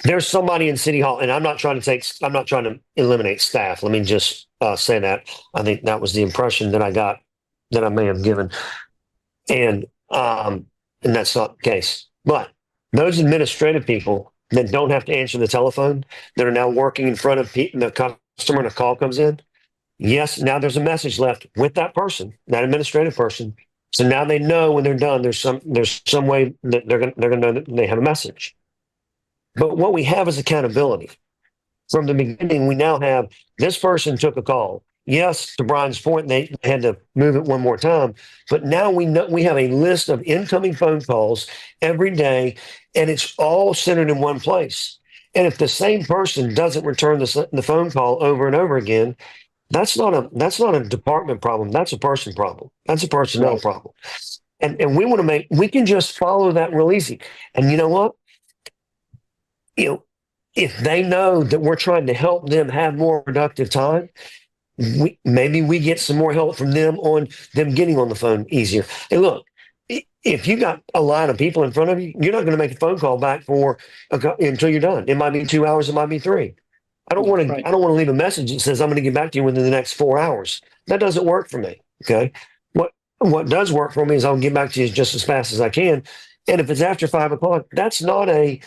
there's somebody in City Hall, and I'm not trying to eliminate staff. Let me just say that. I think that was the impression that I got, that I may have given, and that's not the case. But those administrative people that don't have to answer the telephone, that are now working in front of the customer, and a call comes in, yes, now there's a message left with that person, that administrative person. So now they know when they're done, there's some way that they're gonna know that they have a message. But what we have is accountability. From the beginning, we now have, this person took a call. yes, to Brian's point, they had to move it one more time, but now we know we have a list of incoming phone calls every day, and it's all centered in one place. And if the same person doesn't return the phone call over and over again, that's not a department problem. That's a person problem. That's a personnel problem. And we want to we can just follow that real easy. And you know what? If they know that we're trying to help them have more productive time, maybe we get some more help from them on them getting on the phone easier. Hey, look, if you got a line of people in front of you, you're not going to make a phone call back until you're done. It might be 2 hours. It might be 3. I don't want to leave a message that says I'm going to get back to you within the next 4 hours. That doesn't work for me. Okay. What does work for me is I'll get back to you just as fast as I can. And if it's after 5 o'clock, that's not a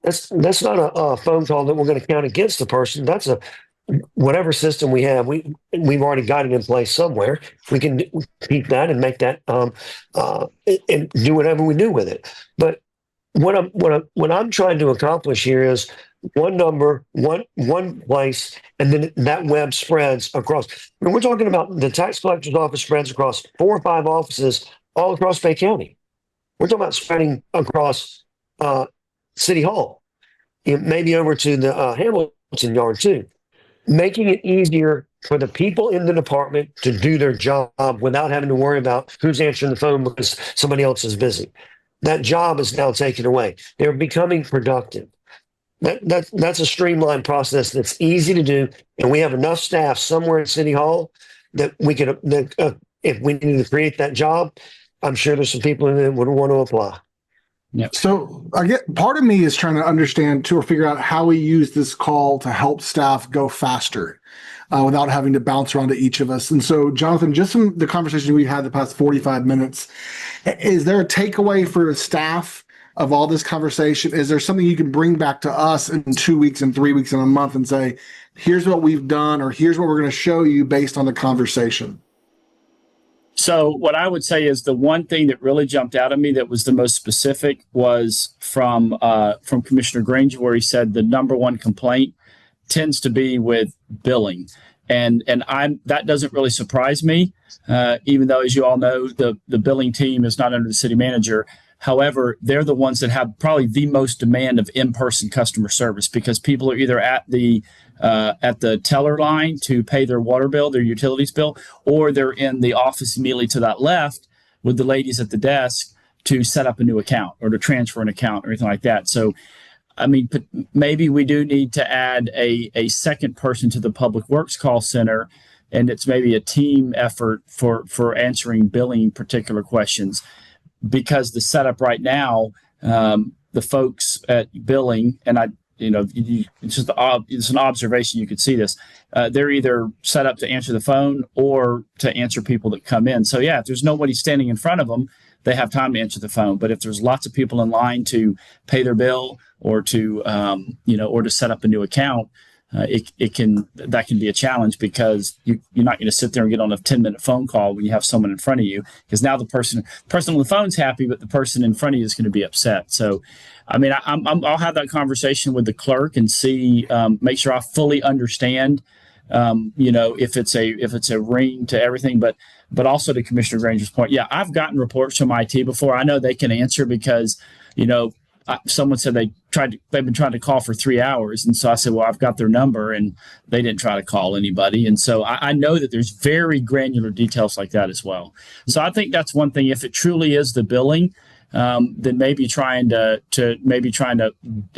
phone call that we're going to count against the person. That's whatever system we have. We've already got it in place somewhere. We can keep that and make that and do whatever we do with it. But what I'm trying to accomplish here is one number, one place, and then that web spreads across. I mean, we're talking about the tax collector's office spreads across 4 or 5 offices all across Fayette County. We're talking about spreading across City Hall, maybe over to the Hamilton Yard too, making it easier for the people in the department to do their job without having to worry about who's answering the phone because somebody else is busy. That job is now taken away. They're becoming productive. That's a streamlined process that's easy to do, and we have enough staff somewhere at City Hall that we could, if we need to create that job, I'm sure there's some people in there that would want to apply. Yeah. So I get part of me is trying to understand too, or figure out how we use this call to help staff go faster without having to bounce around to each of us. And so, Jonathan, just from the conversation we had the past 45 minutes, is there a takeaway for staff of all this conversation? Is there something you can bring back to us in 2 weeks and 3 weeks and a month and say, here's what we've done, or here's what we're going to show you based on the conversation? So what I would say is the one thing that really jumped out at me that was the most specific was from Commissioner Granger, where he said the number one complaint tends to be with billing. And that doesn't really surprise me, even though, as you all know, the billing team is not under the city manager. However, they're the ones that have probably the most demand of in-person customer service, because people are either at the teller line to pay their water bill, their utilities bill, or they're in the office immediately to that left with the ladies at the desk to set up a new account or to transfer an account or anything like that. So, I mean, maybe we do need to add a second person to the Public Works call center, and it's maybe a team effort for answering billing particular questions. Because the setup right now, the folks at billing, and it's an observation. You could see this. They're either set up to answer the phone or to answer people that come in. So yeah, if there's nobody standing in front of them, they have time to answer the phone. But if there's lots of people in line to pay their bill or to or to set up a new account, that can be a challenge, because you're not going to sit there and get on a 10-minute phone call when you have someone in front of you, because now the person on the phone's happy, but the person in front of you is going to be upset. So, I mean, I'll have that conversation with the clerk and see, make sure I fully understand, if it's a ring to everything, but also to Commissioner Granger's point. Yeah, I've gotten reports from IT before. I know they can answer because, someone said they've been trying to call for 3 hours. And so I said, well, I've got their number, and they didn't try to call anybody. And so I know that there's very granular details like that as well. So I think that's one thing. If it truly is the billing, then maybe trying to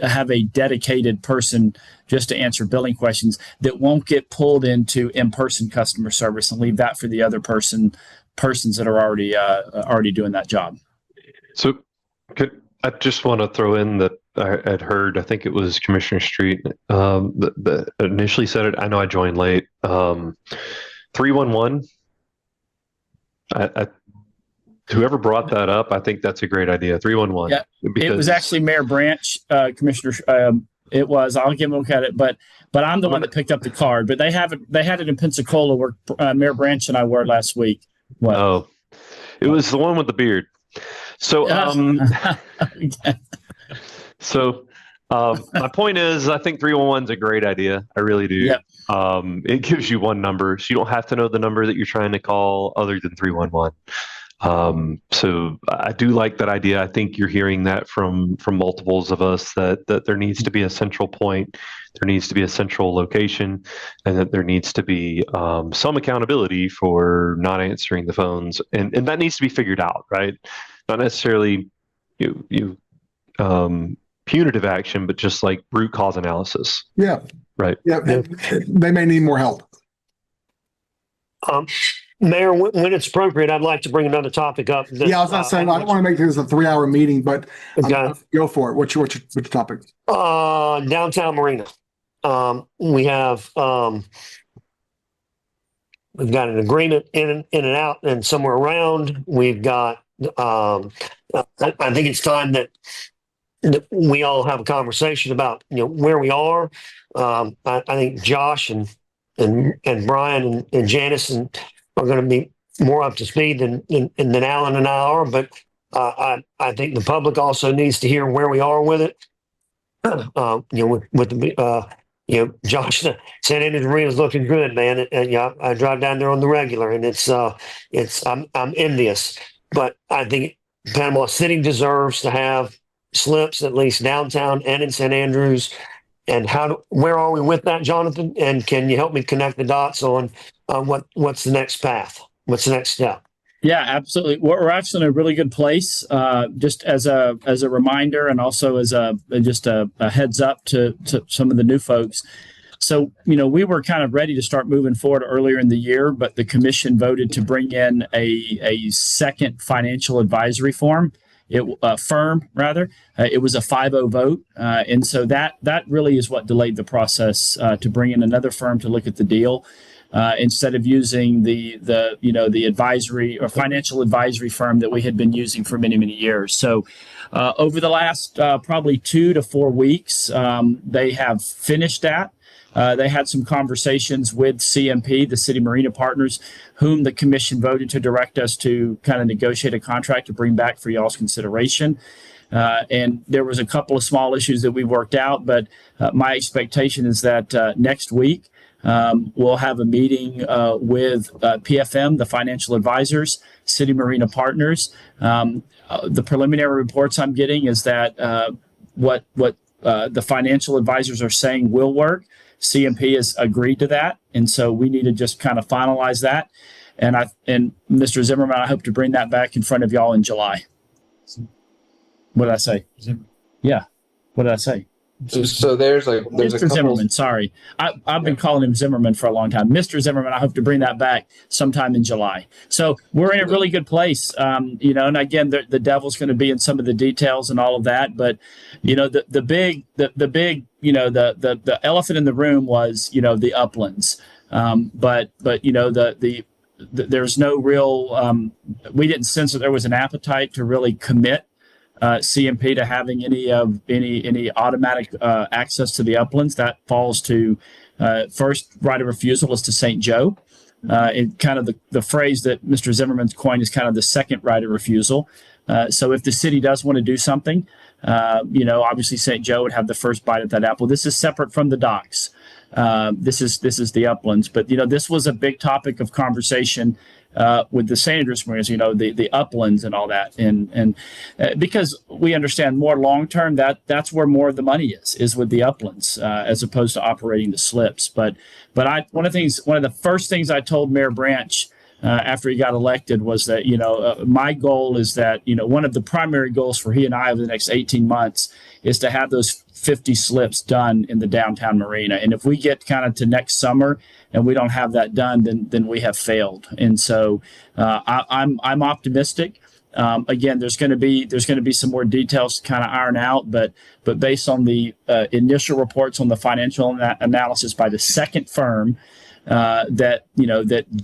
have a dedicated person just to answer billing questions that won't get pulled into in-person customer service, and leave that for the other persons that are already doing that job. So I just want to throw in that I had heard, I think it was Commissioner Street that initially said it. I know I joined late. 311. Whoever brought that up, I think that's a great idea. 311. Yeah, it was actually Mayor Branch, Commissioner. It was. I'll give him a look at it, but I'm the one that picked up the card. But they had it in Pensacola, where Mayor Branch and I were last week. What? Oh, it was the one with the beard. So, My point is, I think 311 is a great idea. I really do. Yep. It gives you one number, so you don't have to know the number that you're trying to call other than 311. So I do like that idea. I think you're hearing that from multiples of us that there needs to be a central point, there needs to be a central location, and that there needs to be some accountability for not answering the phones, and that needs to be figured out, right? Not necessarily punitive action, but just like root cause analysis. Yeah. Right. Yeah. They may need more help. Mayor, when it's appropriate, I'd like to bring another topic up. Yeah, I was not saying I don't want to make this a 3-hour meeting, but Okay. go for it. What's your topic? Downtown Marina. We have we've got an agreement in and out and somewhere around. We've got I think it's time that we all have a conversation about where we are. I think Josh and Brian and Janice are going to be more up to speed than Alan and I are, but I think the public also needs to hear where we are with it. With the Josh, San Andreas Marina is looking good, man. And I drive down there on the regular, and I'm envious. But I think Panama City deserves to have slips at least downtown and in St. Andrews. And where are we with that, Jonathan? And can you help me connect the dots on what's the next path? What's the next step? Yeah, absolutely. We're actually in a really good place. Just as a reminder, and also as a heads up to some of the new folks. So, we were kind of ready to start moving forward earlier in the year, but the commission voted to bring in a second financial advisory firm. It was a 5-0 vote, and so that really is what delayed the process to bring in another firm to look at the deal. Instead of using the advisory or financial advisory firm that we had been using for many, many years. So over the last probably 2 to 4 weeks, they have finished that. They had some conversations with CMP, the City Marina Partners, whom the commission voted to direct us to kind of negotiate a contract to bring back for y'all's consideration. And there was a couple of small issues that we worked out, but my expectation is that next week, we'll have a meeting with PFM, the financial advisors, City Marina Partners. The preliminary reports I'm getting is that what the financial advisors are saying will work. CMP has agreed to that, and so we need to just kind of finalize that. And Mr. Zimmerman, I hope to bring that back in front of y'all in July. What did I say? Yeah. What did I say? So there's a Mr. couple. Zimmerman, sorry. I've been calling him Zimmerman for a long time. Mr. Zimmerman, I hope to bring that back sometime in July. So we're in a really good place, and again, the devil's going to be in some of the details and all of that. But, the big, the elephant in the room was, the uplands. But there's no real, we didn't sense that there was an appetite to really commit CMP to having any automatic access to the uplands. That falls to first right of refusal is to St. Joe. And kind of the phrase that Mr. Zimmerman's coined is kind of the second right of refusal. So if the city does want to do something, obviously St. Joe would have the first bite at that apple. This is separate from the docks. This is the uplands, but this was a big topic of conversation with the St. Andreas Marinas, the uplands and all that, and because we understand more long term that's where more of the money is with the uplands as opposed to operating the slips. But one of the first things I told Mayor Branch after he got elected was that my goal is that one of the primary goals for he and I over the next 18 months is to have those 50 slips done in the downtown marina. And if we get kind of to next summer and we don't have that done, then we have failed. And so I'm optimistic. Again, there's going to be some more details to kind of iron out, but based on the initial reports on the financial analysis by the second firm, that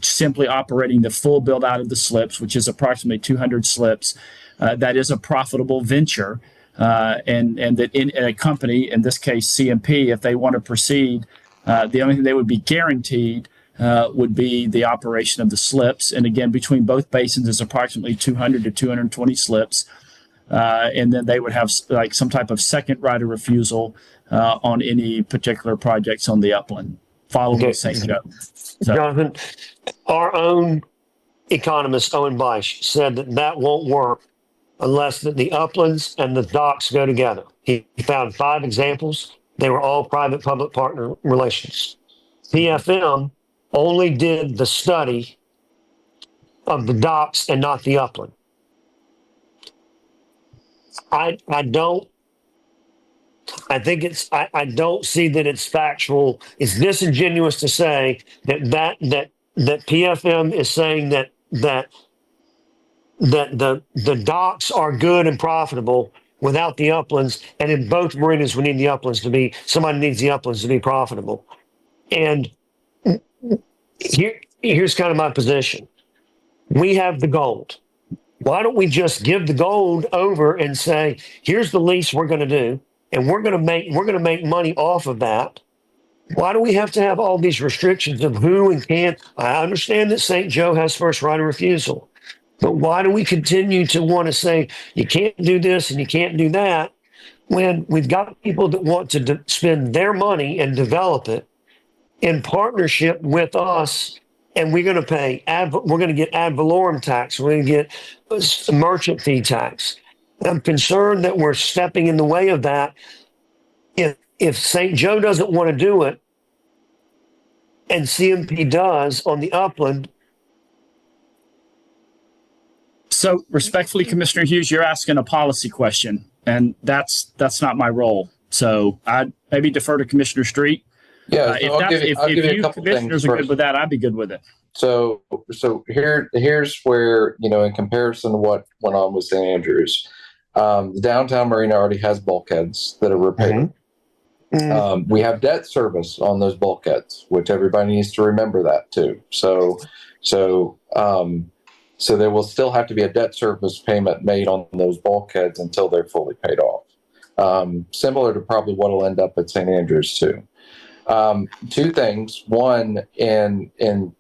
simply operating the full build out of the slips, which is approximately 200 slips, that is a profitable venture. And that in a company, in this case CMP, if they want to proceed, the only thing they would be guaranteed would be the operation of the slips. And again, between both basins is approximately 200 to 220 slips. and then they would have like some type of second right of refusal on any particular projects on the upland following Okay. St. Joe. So, Jonathan, our own economist, Owen Beisch, said that that won't work unless that the uplands and the docks go together. He found 5 examples. They were all private-public partner relations. PFM only did the study of the docks and not the upland. I don't see that it's factual. It's disingenuous to say that PFM is saying that the docks are good and profitable without the uplands, and in both marinas we need the uplands to be, somebody needs the uplands to be profitable. And here's kind of my position. We have the gold. Why don't we just give the gold over and say, here's the lease we're going to do, and we're going to make money off of that. Why do we have to have all these restrictions of who and can't? I understand that St. Joe has first right of refusal, but why do we continue to want to say you can't do this and you can't do that when we've got people that want to spend their money and develop it in partnership with us? And we're going to pay, we're going to get ad valorem tax. We're going to get merchant fee tax. I'm concerned that we're stepping in the way of that. If St. Joe doesn't want to do it and CMP does on the upland. So respectfully, Commissioner Hughes, you're asking a policy question, and that's not my role. So I'd maybe defer to Commissioner Street. Yeah, so I'll give you a couple things. Commissioners are good with that, I'd be good with it. So here's where, in comparison to what went on with St. Andrews, the downtown marina already has bulkheads that are repaired. Mm-hmm. We have debt service on those bulkheads, which everybody needs to remember that too. So there will still have to be a debt service payment made on those bulkheads until they're fully paid off. Similar to probably what will end up at St. Andrews too. 2 things. One, in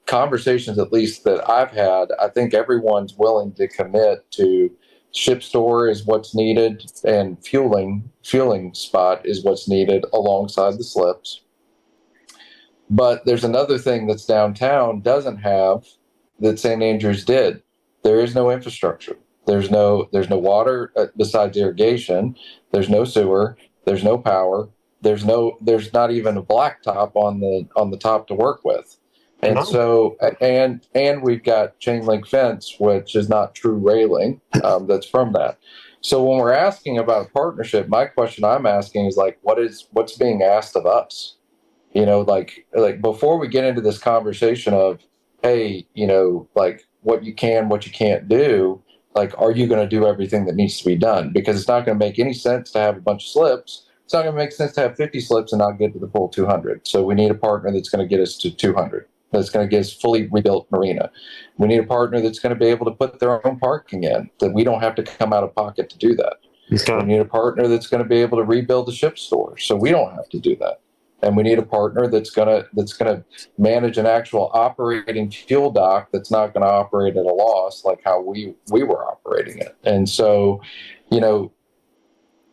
conversations at least that I've had, I think everyone's willing to commit to ship store is what's needed and fueling spot is what's needed alongside the slips. But there's another thing that's downtown doesn't have that St. Andrews did. There is no infrastructure. There's no water besides irrigation. There's no sewer. There's no power. There's not even a blacktop on the top to work with. And so, and we've got chain link fence, which is not true railing, that's from that. So when we're asking about a partnership, my question I'm asking is like, what's being asked of us? Like before we get into this conversation of, hey, like what you can, what you can't do, like, are you going to do everything that needs to be done? Because it's not going to make any sense to have a bunch of slips. It's not going to make sense to have 50 slips and not get to the full 200. So we need a partner that's going to get us to 200. That's going to get us fully rebuilt marina. We need a partner that's going to be able to put their own parking in, that we don't have to come out of pocket to do that. Okay. We need a partner that's going to be able to rebuild the ship store, so we don't have to do that. And we need a partner that's going to manage an actual operating fuel dock that's not going to operate at a loss like how we were operating it. And so,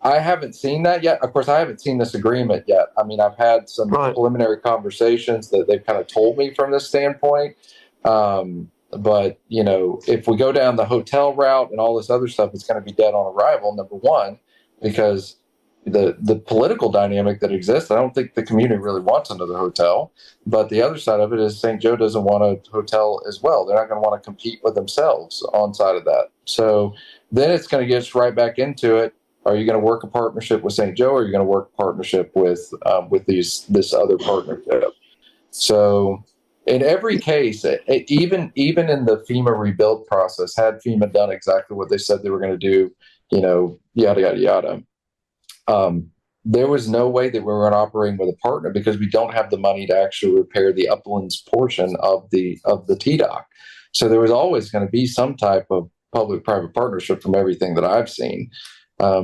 I haven't seen that yet. Of course, I haven't seen this agreement yet. I mean, I've had some preliminary conversations that they've kind of told me from this standpoint. But, if we go down the hotel route and all this other stuff, it's going to be dead on arrival, number one, because the political dynamic that exists, I don't think the community really wants another hotel. But the other side of it is St. Joe doesn't want a hotel as well. They're not going to want to compete with themselves on side of that. So then it's going to get us right back into it. Are you going to work a partnership with St. Joe, or are you going to work a partnership with this other partnership? So in every case, even in the FEMA rebuild process, had FEMA done exactly what they said they were going to do, yada, yada, yada, there was no way that we were going to operate with a partner because we don't have the money to actually repair the uplands portion of the T-dock. So there was always going to be some type of public-private partnership from everything that I've seen.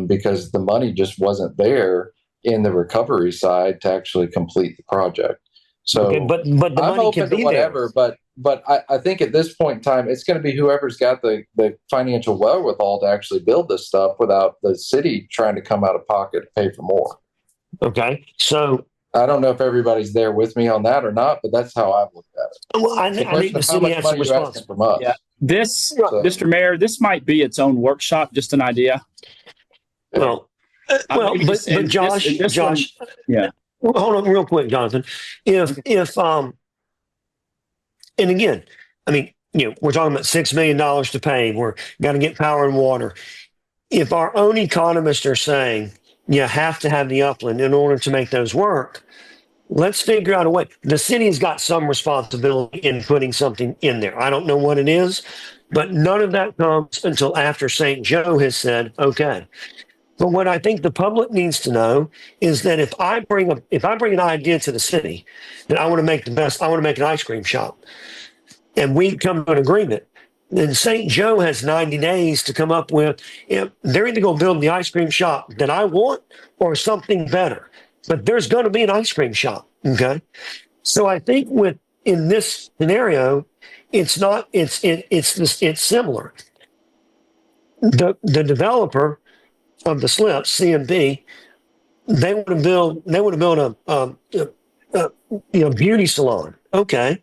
Because the money just wasn't there in the recovery side to actually complete the project. So, okay, but the I'm money open can to be whatever. there. but I think at this point in time, it's going to be whoever's got the financial wherewithal to actually build this stuff without the city trying to come out of pocket to pay for more. Okay. So, I don't know if everybody's there with me on that or not, but that's how I've looked at it. well, I The think question the of how city much has money some are you asking responsibility. from us? Yeah. This, So- Mr. Mayor, this might be its own workshop, just an idea. Well, Maybe but just- and this- Josh, and this one- Josh, yeah. well, hold on real quick, Jonathan. If and again, I mean, we're talking about $6 million to pay. We're got to get power and water. If our own economists are saying you have to have the upland in order to make those work, let's figure out a way. The city's got some responsibility in putting something in there. I don't know what it is, but none of that comes until after St. Joe has said, okay. But what I think the public needs to know is that if I bring an idea to the city that I want to make an ice cream shop, and we come to an agreement, then St. Joe has 90 days to come up with, they're either going to build the ice cream shop that I want or something better. But there's going to be an ice cream shop. Okay. So I think in this scenario, it's similar. The developer of the slips, CMB, they want to build a beauty salon. Okay.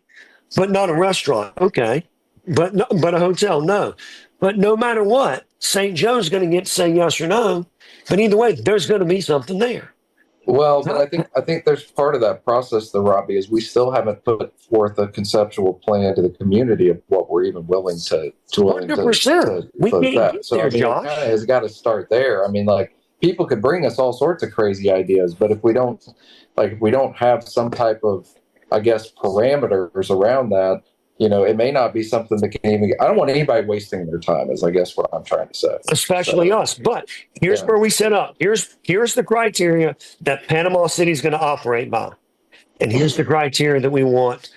But not a restaurant. Okay. But a hotel. No. But no matter what, St. Joe's going to get to say yes or no. But either way, there's going to be something there. Well, but I think there's part of that process, though, Robbie, is we still haven't put forth a conceptual plan to the community of what we're even willing to 100%. We can't get So there, I mean, Josh. it kind of has got to start there. I mean, like, people could bring us all sorts of crazy ideas, but if we don't have some type of, I guess, parameters around that, it may not be something that can even. I don't want anybody wasting their time, is I guess what I'm trying to say. Especially us. But here's where we set up. Here's the criteria that Panama City is going to operate by. And here's the criteria that we want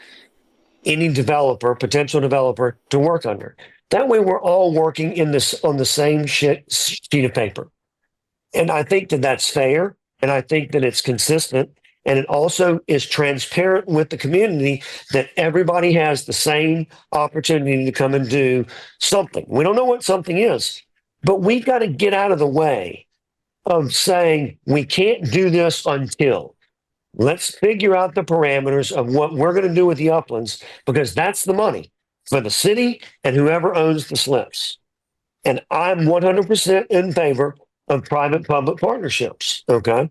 any potential developer to work under. That way we're all working on the same sheet of paper. And I think that that's fair. And I think that it's consistent. And it also is transparent with the community that everybody has the same opportunity to come and do something. We don't know what something is, but we've got to get out of the way of saying we can't do this until. Let's figure out the parameters of what we're going to do with the uplands, because that's the money for the city and whoever owns the slips. And I'm 100% in favor of private-public partnerships, okay?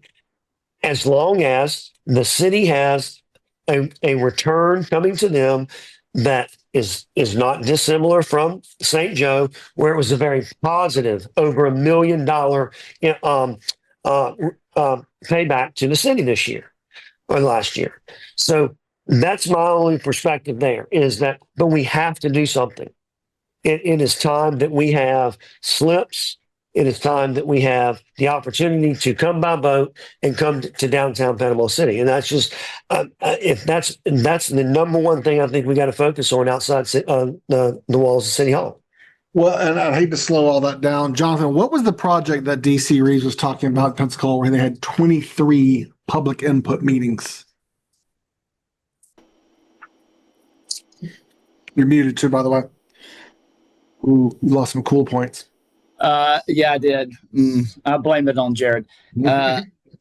As long as the city has a return coming to them that is not dissimilar from St. Joe, where it was a very positive, over $1 million payback to the city this year or last year. So that's my only perspective there, is that, but we have to do something. It is time that we have slips. It is time that we have the opportunity to come by boat and come to downtown Panama City. And that's just, if that's the number one thing I think we got to focus on outside the walls of City Hall. Well, and I hate to slow all that down. Jonathan, what was the project that DC Reeves was talking about in Pensacola where they had 23 public input meetings? You're muted too, by the way. Ooh, you lost some cool points. Yeah, I did. I blame it on Jared.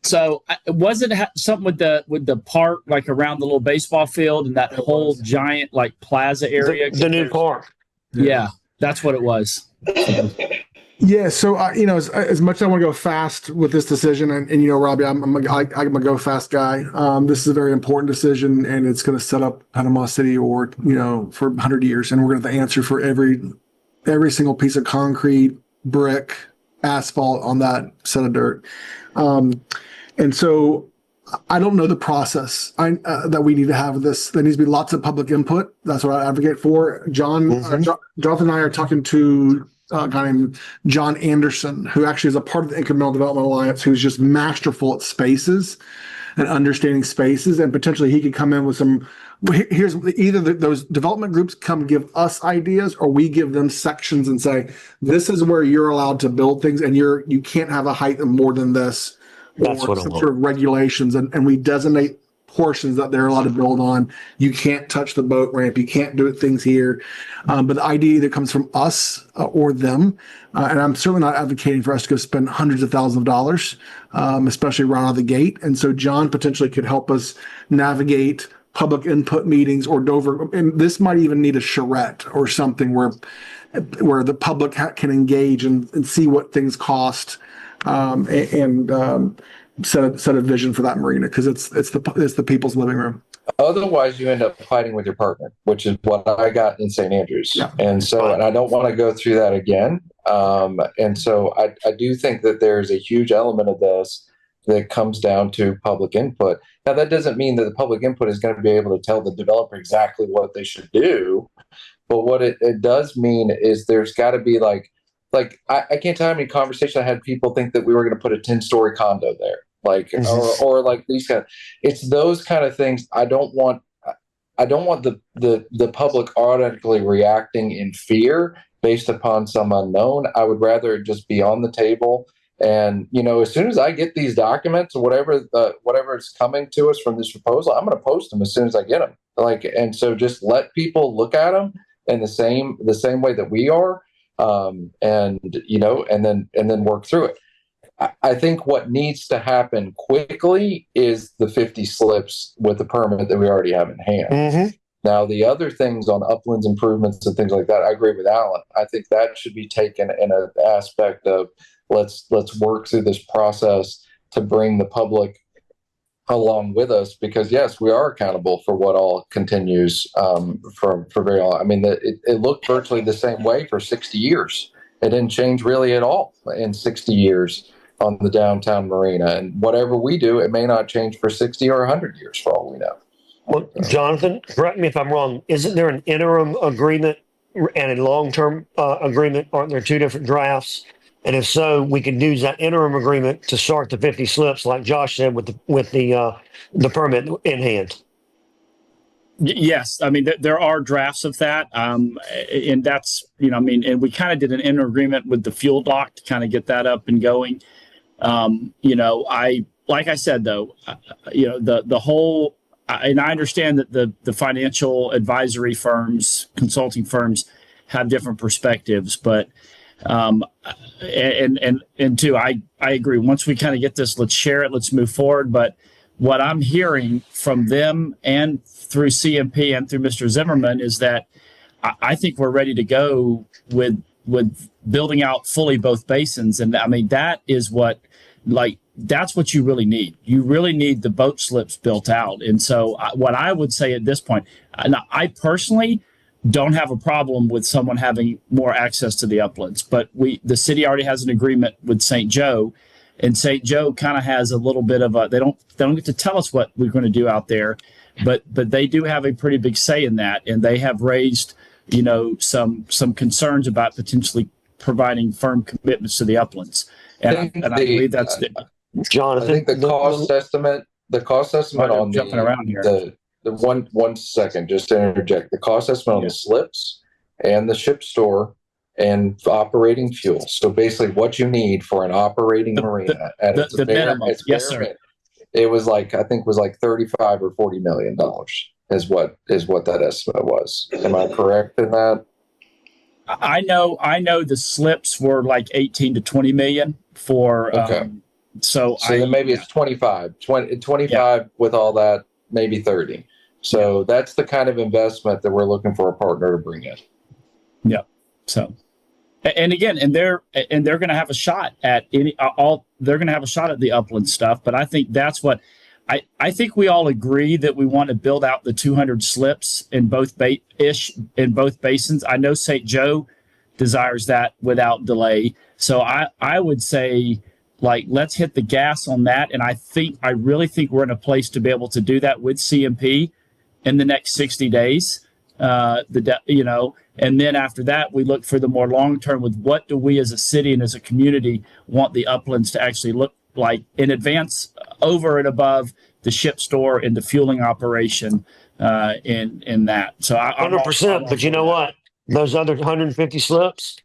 So was it something with the park, like around the little baseball field and that whole giant like plaza area? The new park. Yeah, that's what it was. Yeah, so as much as I want to go fast with this decision, and Robbie, I'm a go fast guy. This is a very important decision, and it's going to set up Panama City, or for 100 years, and we're going to have the answer for every single piece of concrete, brick, asphalt on that set of dirt. And so I don't know the process that we need to have with this. There needs to be lots of public input. That's what I advocate for. Jonathan and I are talking to a guy named John Anderson, who actually is a part of the Incremental Development Alliance, who's just masterful at spaces and understanding spaces. And potentially he could come in with some, here's either those development groups come give us ideas, or we give them sections and say, this is where you're allowed to build things, and you can't have a height of more than this. That's or what I some want. sort of regulations, and we designate portions that they're allowed to build on. You can't touch the boat ramp. You can't do things here. But the idea either comes from us or them. And I'm certainly not advocating for us to go spend hundreds of thousands of dollars, especially right out of the gate. And so John potentially could help us navigate public input meetings or Dover. And this might even need a charrette or something where the public can engage and see what things cost and set a vision for that marina, because it's the people's living room. Otherwise, you end up fighting with your partner, which is what I got in St. Andrews. Yeah. And so, and I don't want to go through that again. And so I do think that there's a huge element of this that comes down to public input. Now, that doesn't mean that the public input is going to be able to tell the developer exactly what they should do. But what it does mean is there's got to be like I can't tell how many conversations I had people think that we were going to put a 10-story condo there. Or like these kind of, it's those kind of things. I don't want the public automatically reacting in fear based upon some unknown. I would rather it just be on the table. And, as soon as I get these documents, whatever is coming to us from this proposal, I'm going to post them as soon as I get them. And so just let people look at them in the same way that we are. And then work through it. I think what needs to happen quickly is the 50 slips with the permit that we already have in hand. Mm-hmm. Now, the other things on uplands improvements and things like that, I agree with Alan. I think that should be taken in an aspect of let's work through this process to bring the public along with us, because yes, we are accountable for what all continues for very long. I mean, it looked virtually the same way for 60 years. It didn't change really at all in 60 years on the downtown marina. And whatever we do, it may not change for 60 or 100 years for all we know. Well, Jonathan, correct me if I'm wrong. Isn't there an interim agreement and a long-term agreement? Aren't there two different drafts? And if so, we could use that interim agreement to start the 50 slips, like Josh said, with the permit in hand. Yes, I mean there are drafts of that, and that's and we kind of did an inter agreement with the fuel dock to kind of get that up and going. I like I said though, the whole, and I understand that the financial advisory firms, consulting firms, have different perspectives, but and two, I agree. Once we kind of get this, let's share it, let's move forward. But what I'm hearing from them and through CMP and through Mr. Zimmerman is that I think we're ready to go with building out fully both basins. And I mean, that is that's what you really need. You really need the boat slips built out. And so what I would say at this point, and I personally don't have a problem with someone having more access to the uplands, but the city already has an agreement with St. Joe, and St. Joe kind of has a little bit of they don't get to tell us what we're going to do out there, but they do have a pretty big say in that, and they have raised some concerns about potentially providing firm commitments to the uplands, and I believe that's Jonathan, I think the cost estimate on jumping around here. The one second, just to interject, the cost estimate on the slips and the ship store and operating fuel. So basically what you need for an operating marina at the minimum. Yes, sir. It was I think was like $35 or $40 million is what that estimate was. Am I correct in that? I know the slips were like 18 to 20 million for, okay. So then maybe it's 25 yeah. With all that, maybe 30. So that's the kind of investment that we're looking for a partner to bring in. Yeah. So, and again, and they're going to have a shot at they're going to have a shot at the upland stuff. But I think that's what I think we all agree that we want to build out the 200 slips in both basins. I know St. Joe desires that without delay. So I would say, let's hit the gas on that. And I really think we're in a place to be able to do that with CMP in the next 60 days. And then after that, we look for the more long term with what do we as a city and as a community want the uplands to actually look like in advance, over and above the ship store and the fueling operation in that. So 100%. But you know what? Those other 150 slips,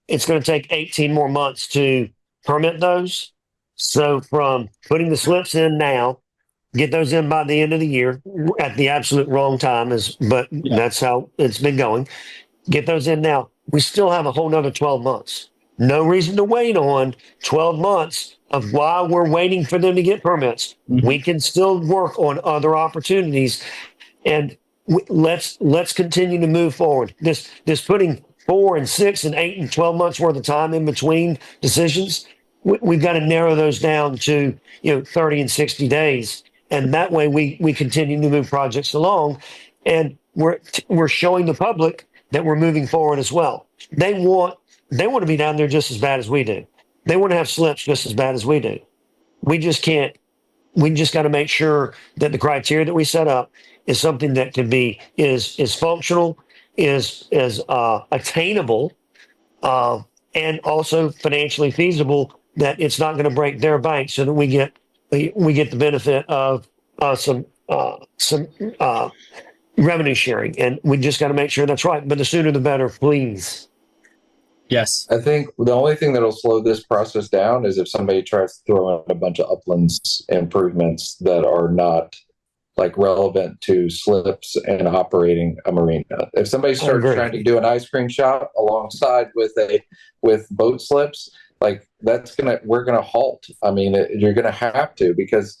it's going to take 18 more months to permit those. So from putting the slips in now get those in by the end of the year at the absolute wrong time but that's how it's been going. Get those in now. We still have a whole nother 12 months. No reason to wait on 12 months of why we're waiting for them to get permits. Mhm. We can still work on other opportunities, and let's continue to move forward. This putting 4 and 6 and 8 and 12 months worth of time in between decisions, we've got to narrow those down to 30 and 60 days, and that way we continue to move projects along, and we're showing the public that we're moving forward as well. They want to be down there just as bad as we do. They want to have slips just as bad as we do. We just can't. We just got to make sure that the criteria that we set up is something that can be is functional, is attainable, and also financially feasible. That it's not going to break their bank, so that we get the benefit of some revenue sharing, and we just got to make sure that's right. But the sooner the better, please. Yes. I think the only thing that'll slow this process down is if somebody tries to throw in a bunch of uplands improvements that are not like relevant to slips and operating a marina. If somebody starts agree. trying to do an ice cream shop alongside with boat slips, like we're gonna halt. I mean, you're gonna have to, because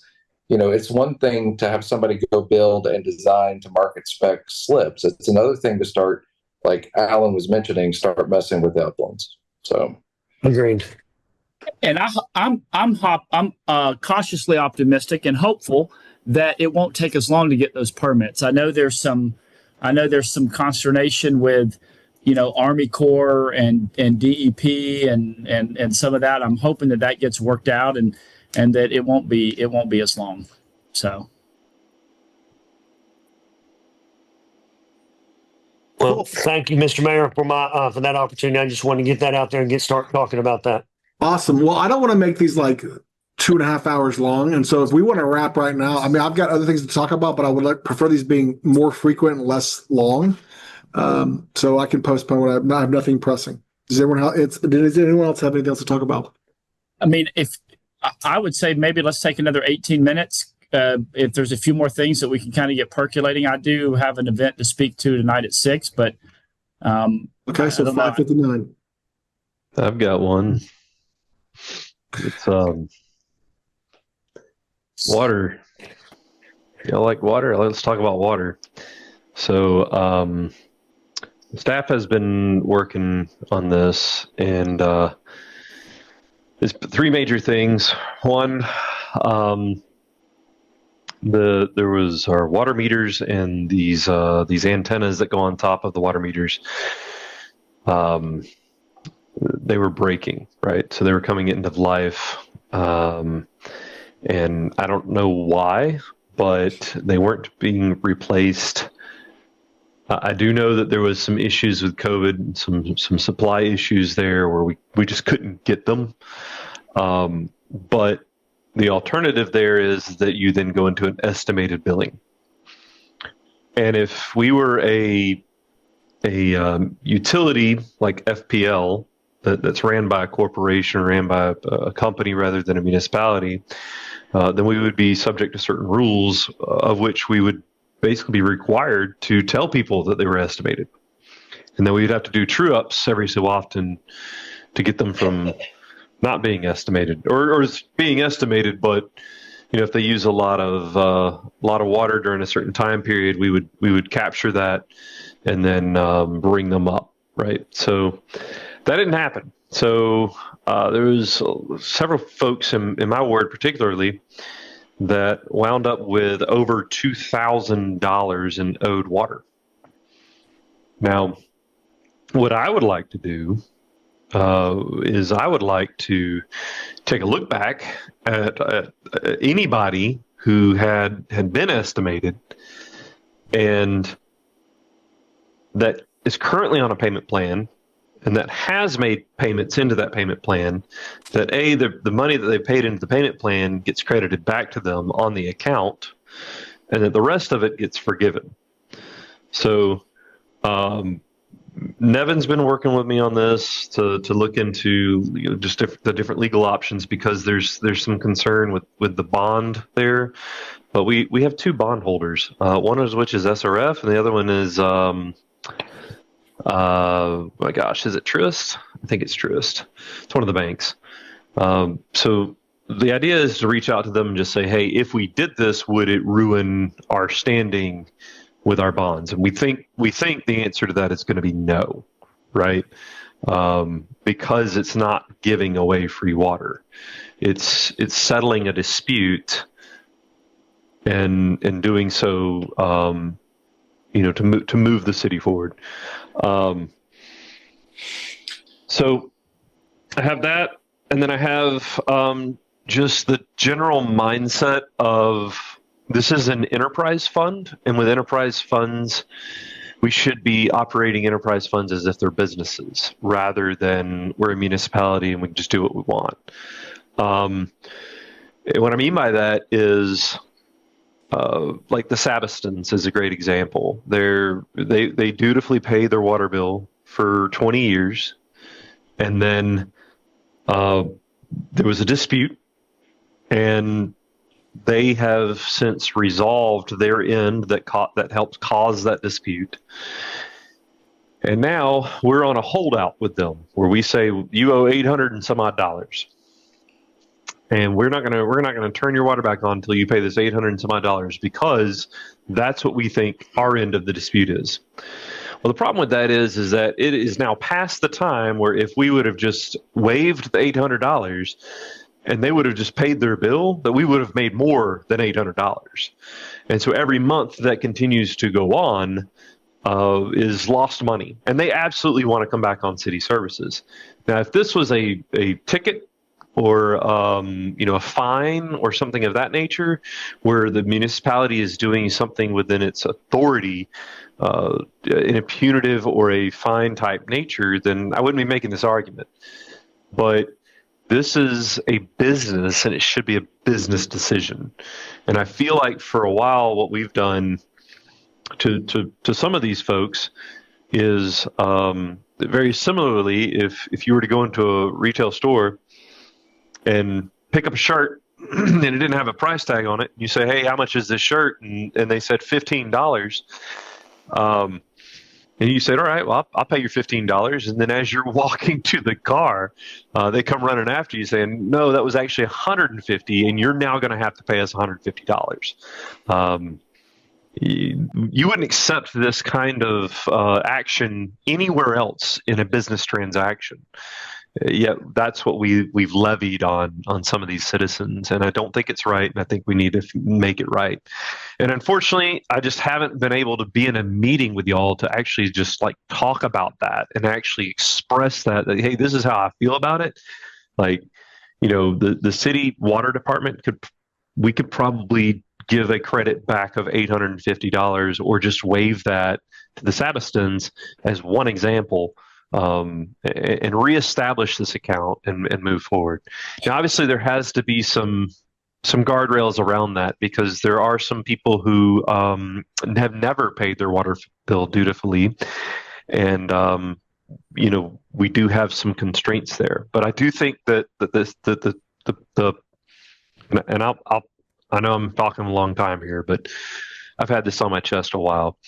it's one thing to have somebody go build and design to market spec slips. It's another thing to start, like Alan was mentioning, start messing with the uplands. So Agreed. And I'm cautiously optimistic and hopeful that it won't take as long to get those permits. I know there's some consternation with, Army Corps and DEP and some of that. I'm hoping that gets worked out and that it won't be as long. So. Well, thank you, Mr. Mayor, for that opportunity. I just want to get that out there and start talking about that. Awesome. Well, I don't want to make these like 2.5 hours long. And so if we want to wrap right now, I mean, I've got other things to talk about, but I would prefer these being more frequent and less long. So I can postpone when I have nothing pressing. Does anyone else have anything else to talk about? I mean, if I would say maybe let's take another 18 minutes. If there's a few more things that we can kind of get percolating. I do have an event to speak to tonight at 6, but okay, so 5:59. I've got one. It's water. Y'all like water? Let's talk about water. So staff has been working on this, and there's 3 major things. One, there was our water meters and these antennas that go on top of the water meters. They were breaking, right? So they were coming into life, and I don't know why, but they weren't being replaced. I do know that there was some issues with COVID, some supply issues there where we just couldn't get them. But the alternative there is that you then go into an estimated billing. And if we were a utility like FPL that's ran by a corporation or ran by a company rather than a municipality, then we would be subject to certain rules, of which we would basically be required to tell people that they were estimated. And then we'd have to do true ups every so often to get them from not being estimated or being estimated, but if they use a lot of water during a certain time period, we would capture that and then bring them up, right? So that didn't happen. So there was several folks in my ward particularly that wound up with over $2,000 in owed water. Now, what I would like to do is I would like to take a look back at anybody who had been estimated and that is currently on a payment plan and that has made payments into that payment plan, that the money that they paid into the payment plan gets credited back to them on the account, and that the rest of it gets forgiven. So Nevin's been working with me on this to look into just the different legal options, because there's some concern with the bond there. But we have two bond holders. One of which is SRF, and the other one is my gosh, is it Truist? I think it's Truist. It's one of the banks. So the idea is to reach out to them and just say, hey, if we did this, would it ruin our standing with our bonds? And we think the answer to that is going to be no, right? Because it's not giving away free water. It's settling a dispute and doing so, to move the city forward. So I have that, and then I have just the general mindset of this is an enterprise fund, and with enterprise funds, we should be operating enterprise funds as if they're businesses rather than we're a municipality and we can just do what we want. What I mean by that is like the Sabistons is a great example. They dutifully pay their water bill for 20 years, and then there was a dispute, and they have since resolved their end that helped cause that dispute. And now we're on a holdout with them where we say you owe $800 and some odd, and we're not gonna turn your water back on until you pay this $800 and some odd, because that's what we think our end of the dispute is. Well, the problem with that is that it is now past the time where if we would have just waived the $800 and they would have just paid their bill, that we would have made more than $800. And so every month that continues to go on is lost money. And they absolutely want to come back on city services. Now, if this was a ticket or a fine or something of that nature, where the municipality is doing something within its authority in a punitive or a fine type nature, then I wouldn't be making this argument. But this is a business, and it should be a business decision. And I feel like for a while, what we've done to some of these folks is very similarly, if you were to go into a retail store and pick up a shirt and it didn't have a price tag on it, you say, hey, how much is this shirt? And they said $15. And you said, all right, well, I'll pay you $15. And then as you're walking to the car, they come running after you saying, no, that was actually $150, and you're now going to have to pay us $150. You wouldn't accept this kind of action anywhere else in a business transaction. Yet that's what we've levied on some of these citizens, and I don't think it's right, and I think we need to make it right. And unfortunately, I just haven't been able to be in a meeting with y'all to actually just like talk about that and actually express that hey, this is how I feel about it. Like, the city water department we could probably give a credit back of $850 or just waive that to the Sabistons as one example. And reestablish this account and move forward. Now, obviously, there has to be some guardrails around that, because there are some people who have never paid their water bill dutifully, and we do have some constraints there. But I do think that and I know I'm talking a long time here, but I've had this on my chest a while.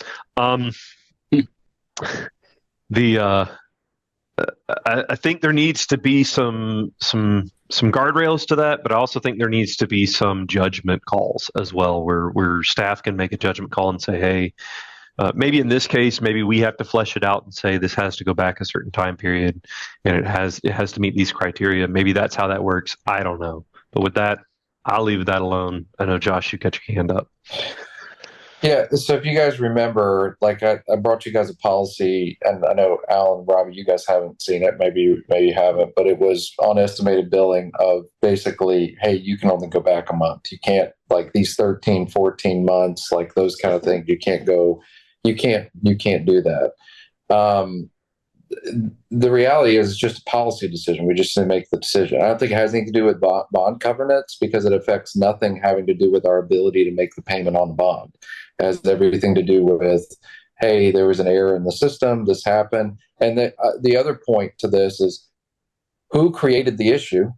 I think there needs to be some guardrails to that, but I also think there needs to be some judgment calls as well, where staff can make a judgment call and say, hey, maybe in this case, maybe we have to flesh it out and say this has to go back a certain time period, and it has to meet these criteria. Maybe that's how that works. I don't know. But with that, I'll leave that alone. I know, Josh, you got your hand up. Yeah, so if you guys remember, like I brought you guys a policy, and I know Alan and Robbie, you guys haven't seen it, maybe you haven't, but it was on estimated billing of basically, hey, you can only go back a month. You can't, like these 13, 14 months, like those kind of things, you can't do that. The reality is it's just a policy decision. We just need to make the decision. I don't think it has anything to do with bond covenants, because it affects nothing having to do with our ability to make the payment on the bond. It has everything to do with hey, there was an error in the system, this happened. And the other point to this is who created the issue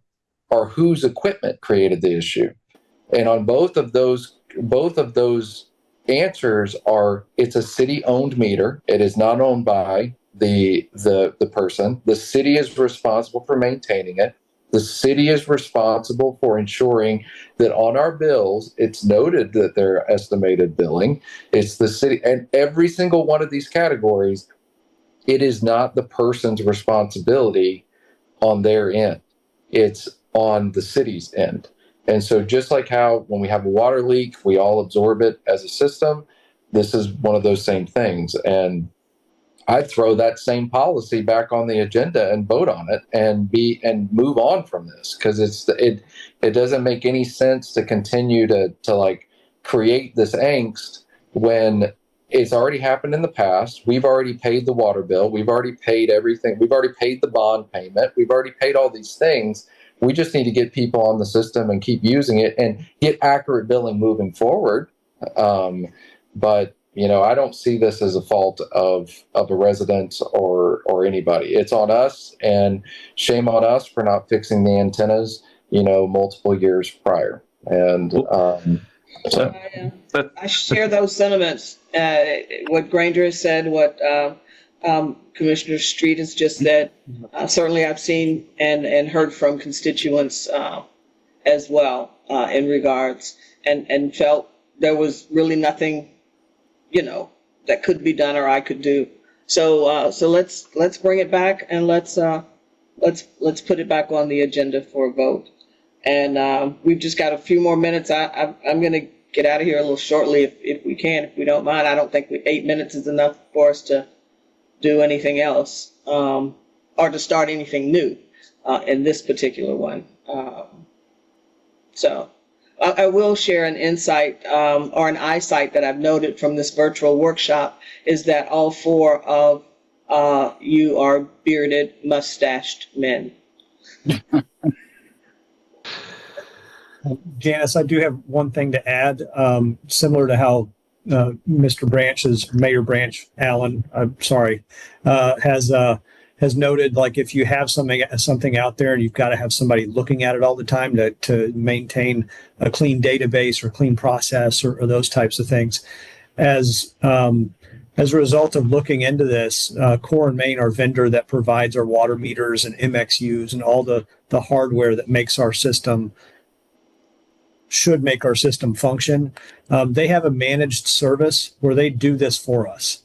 or whose equipment created the issue. And on both of those answers are, it's a city-owned meter. It is not owned by the person. The city is responsible for maintaining it. The city is responsible for ensuring that on our bills, it's noted that they're estimated billing. It's the city, and every single one of these categories, it is not the person's responsibility on their end. It's on the city's end. And so just like how when we have a water leak, we all absorb it as a system, this is one of those same things. And I'd throw that same policy back on the agenda and vote on it and move on from this, because it doesn't make any sense to continue to like create this angst when it's already happened in the past. We've already paid the water bill. We've already paid everything. We've already paid the bond payment. We've already paid all these things. We just need to get people on the system and keep using it and get accurate billing moving forward. But I don't see this as a fault of a resident or anybody. It's on us, and shame on us for not fixing the antennas, multiple years prior. And I share those sentiments. What Granger has said, what Commissioner Street has just said. Certainly, I've seen and heard from constituents as well in regards, and felt there was really nothing that could be done or I could do. So let's bring it back, and let's put it back on the agenda for a vote. And we've just got a few more minutes. I'm going to get out of here a little shortly if we can, if we don't mind. I don't think 8 minutes is enough for us to do anything else or to start anything new in this particular one. So I will share an insight or an eyesight that I've noted from this virtual workshop is that all four of you are bearded, mustached men. Janice, I do have one thing to add, similar to how Mayor Branch Allen, has noted, like if you have something out there and you've got to have somebody looking at it all the time to maintain a clean database or clean process or those types of things. As a result of looking into this, Core & Main, our vendor that provides our water meters and MXUs and all the hardware that should make our system function. They have a managed service where they do this for us.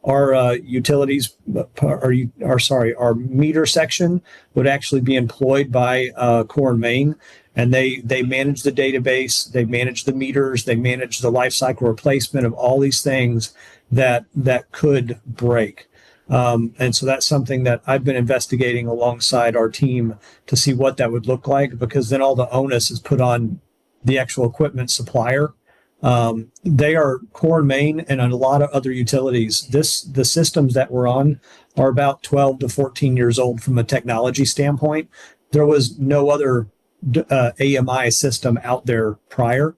Our utilities, our meter section would actually be employed by Core & Main, and they manage the database, they manage the meters, they manage the life cycle replacement of all these things that could break. And so that's something that I've been investigating alongside our team to see what that would look like, because then all the onus is put on the actual equipment supplier. They are Core & Main and a lot of other utilities. The systems that we're on are about 12 to 14 years old from a technology standpoint. There was no other AMI system out there prior.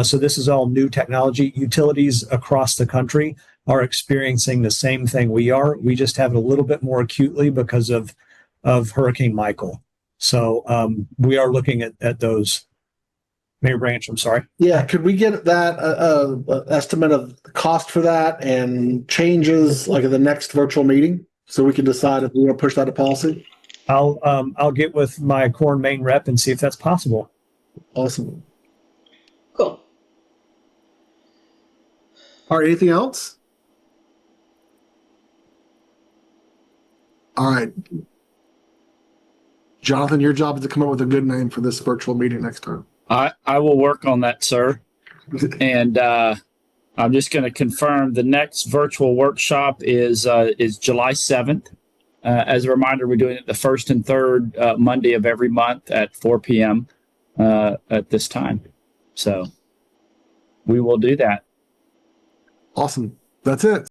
So this is all new technology. Utilities across the country are experiencing the same thing we are. We just have it a little bit more acutely because of Hurricane Michael. So we are looking at those. Mayor Branch, I'm sorry. Yeah, could we get that estimate of the cost for that and changes like at the next virtual meeting so we can decide if we want to push that to policy? I'll get with my Core & Main rep and see if that's possible. Awesome. Cool. All right, anything else? All right. Jonathan, your job is to come up with a good name for this virtual meeting next time. I will work on that, sir. And I'm just going to confirm the next virtual workshop is July 7th. As a reminder, we're doing it the first and third Monday of every month at 4 p.m. At this time. So we will do that. Awesome. That's it.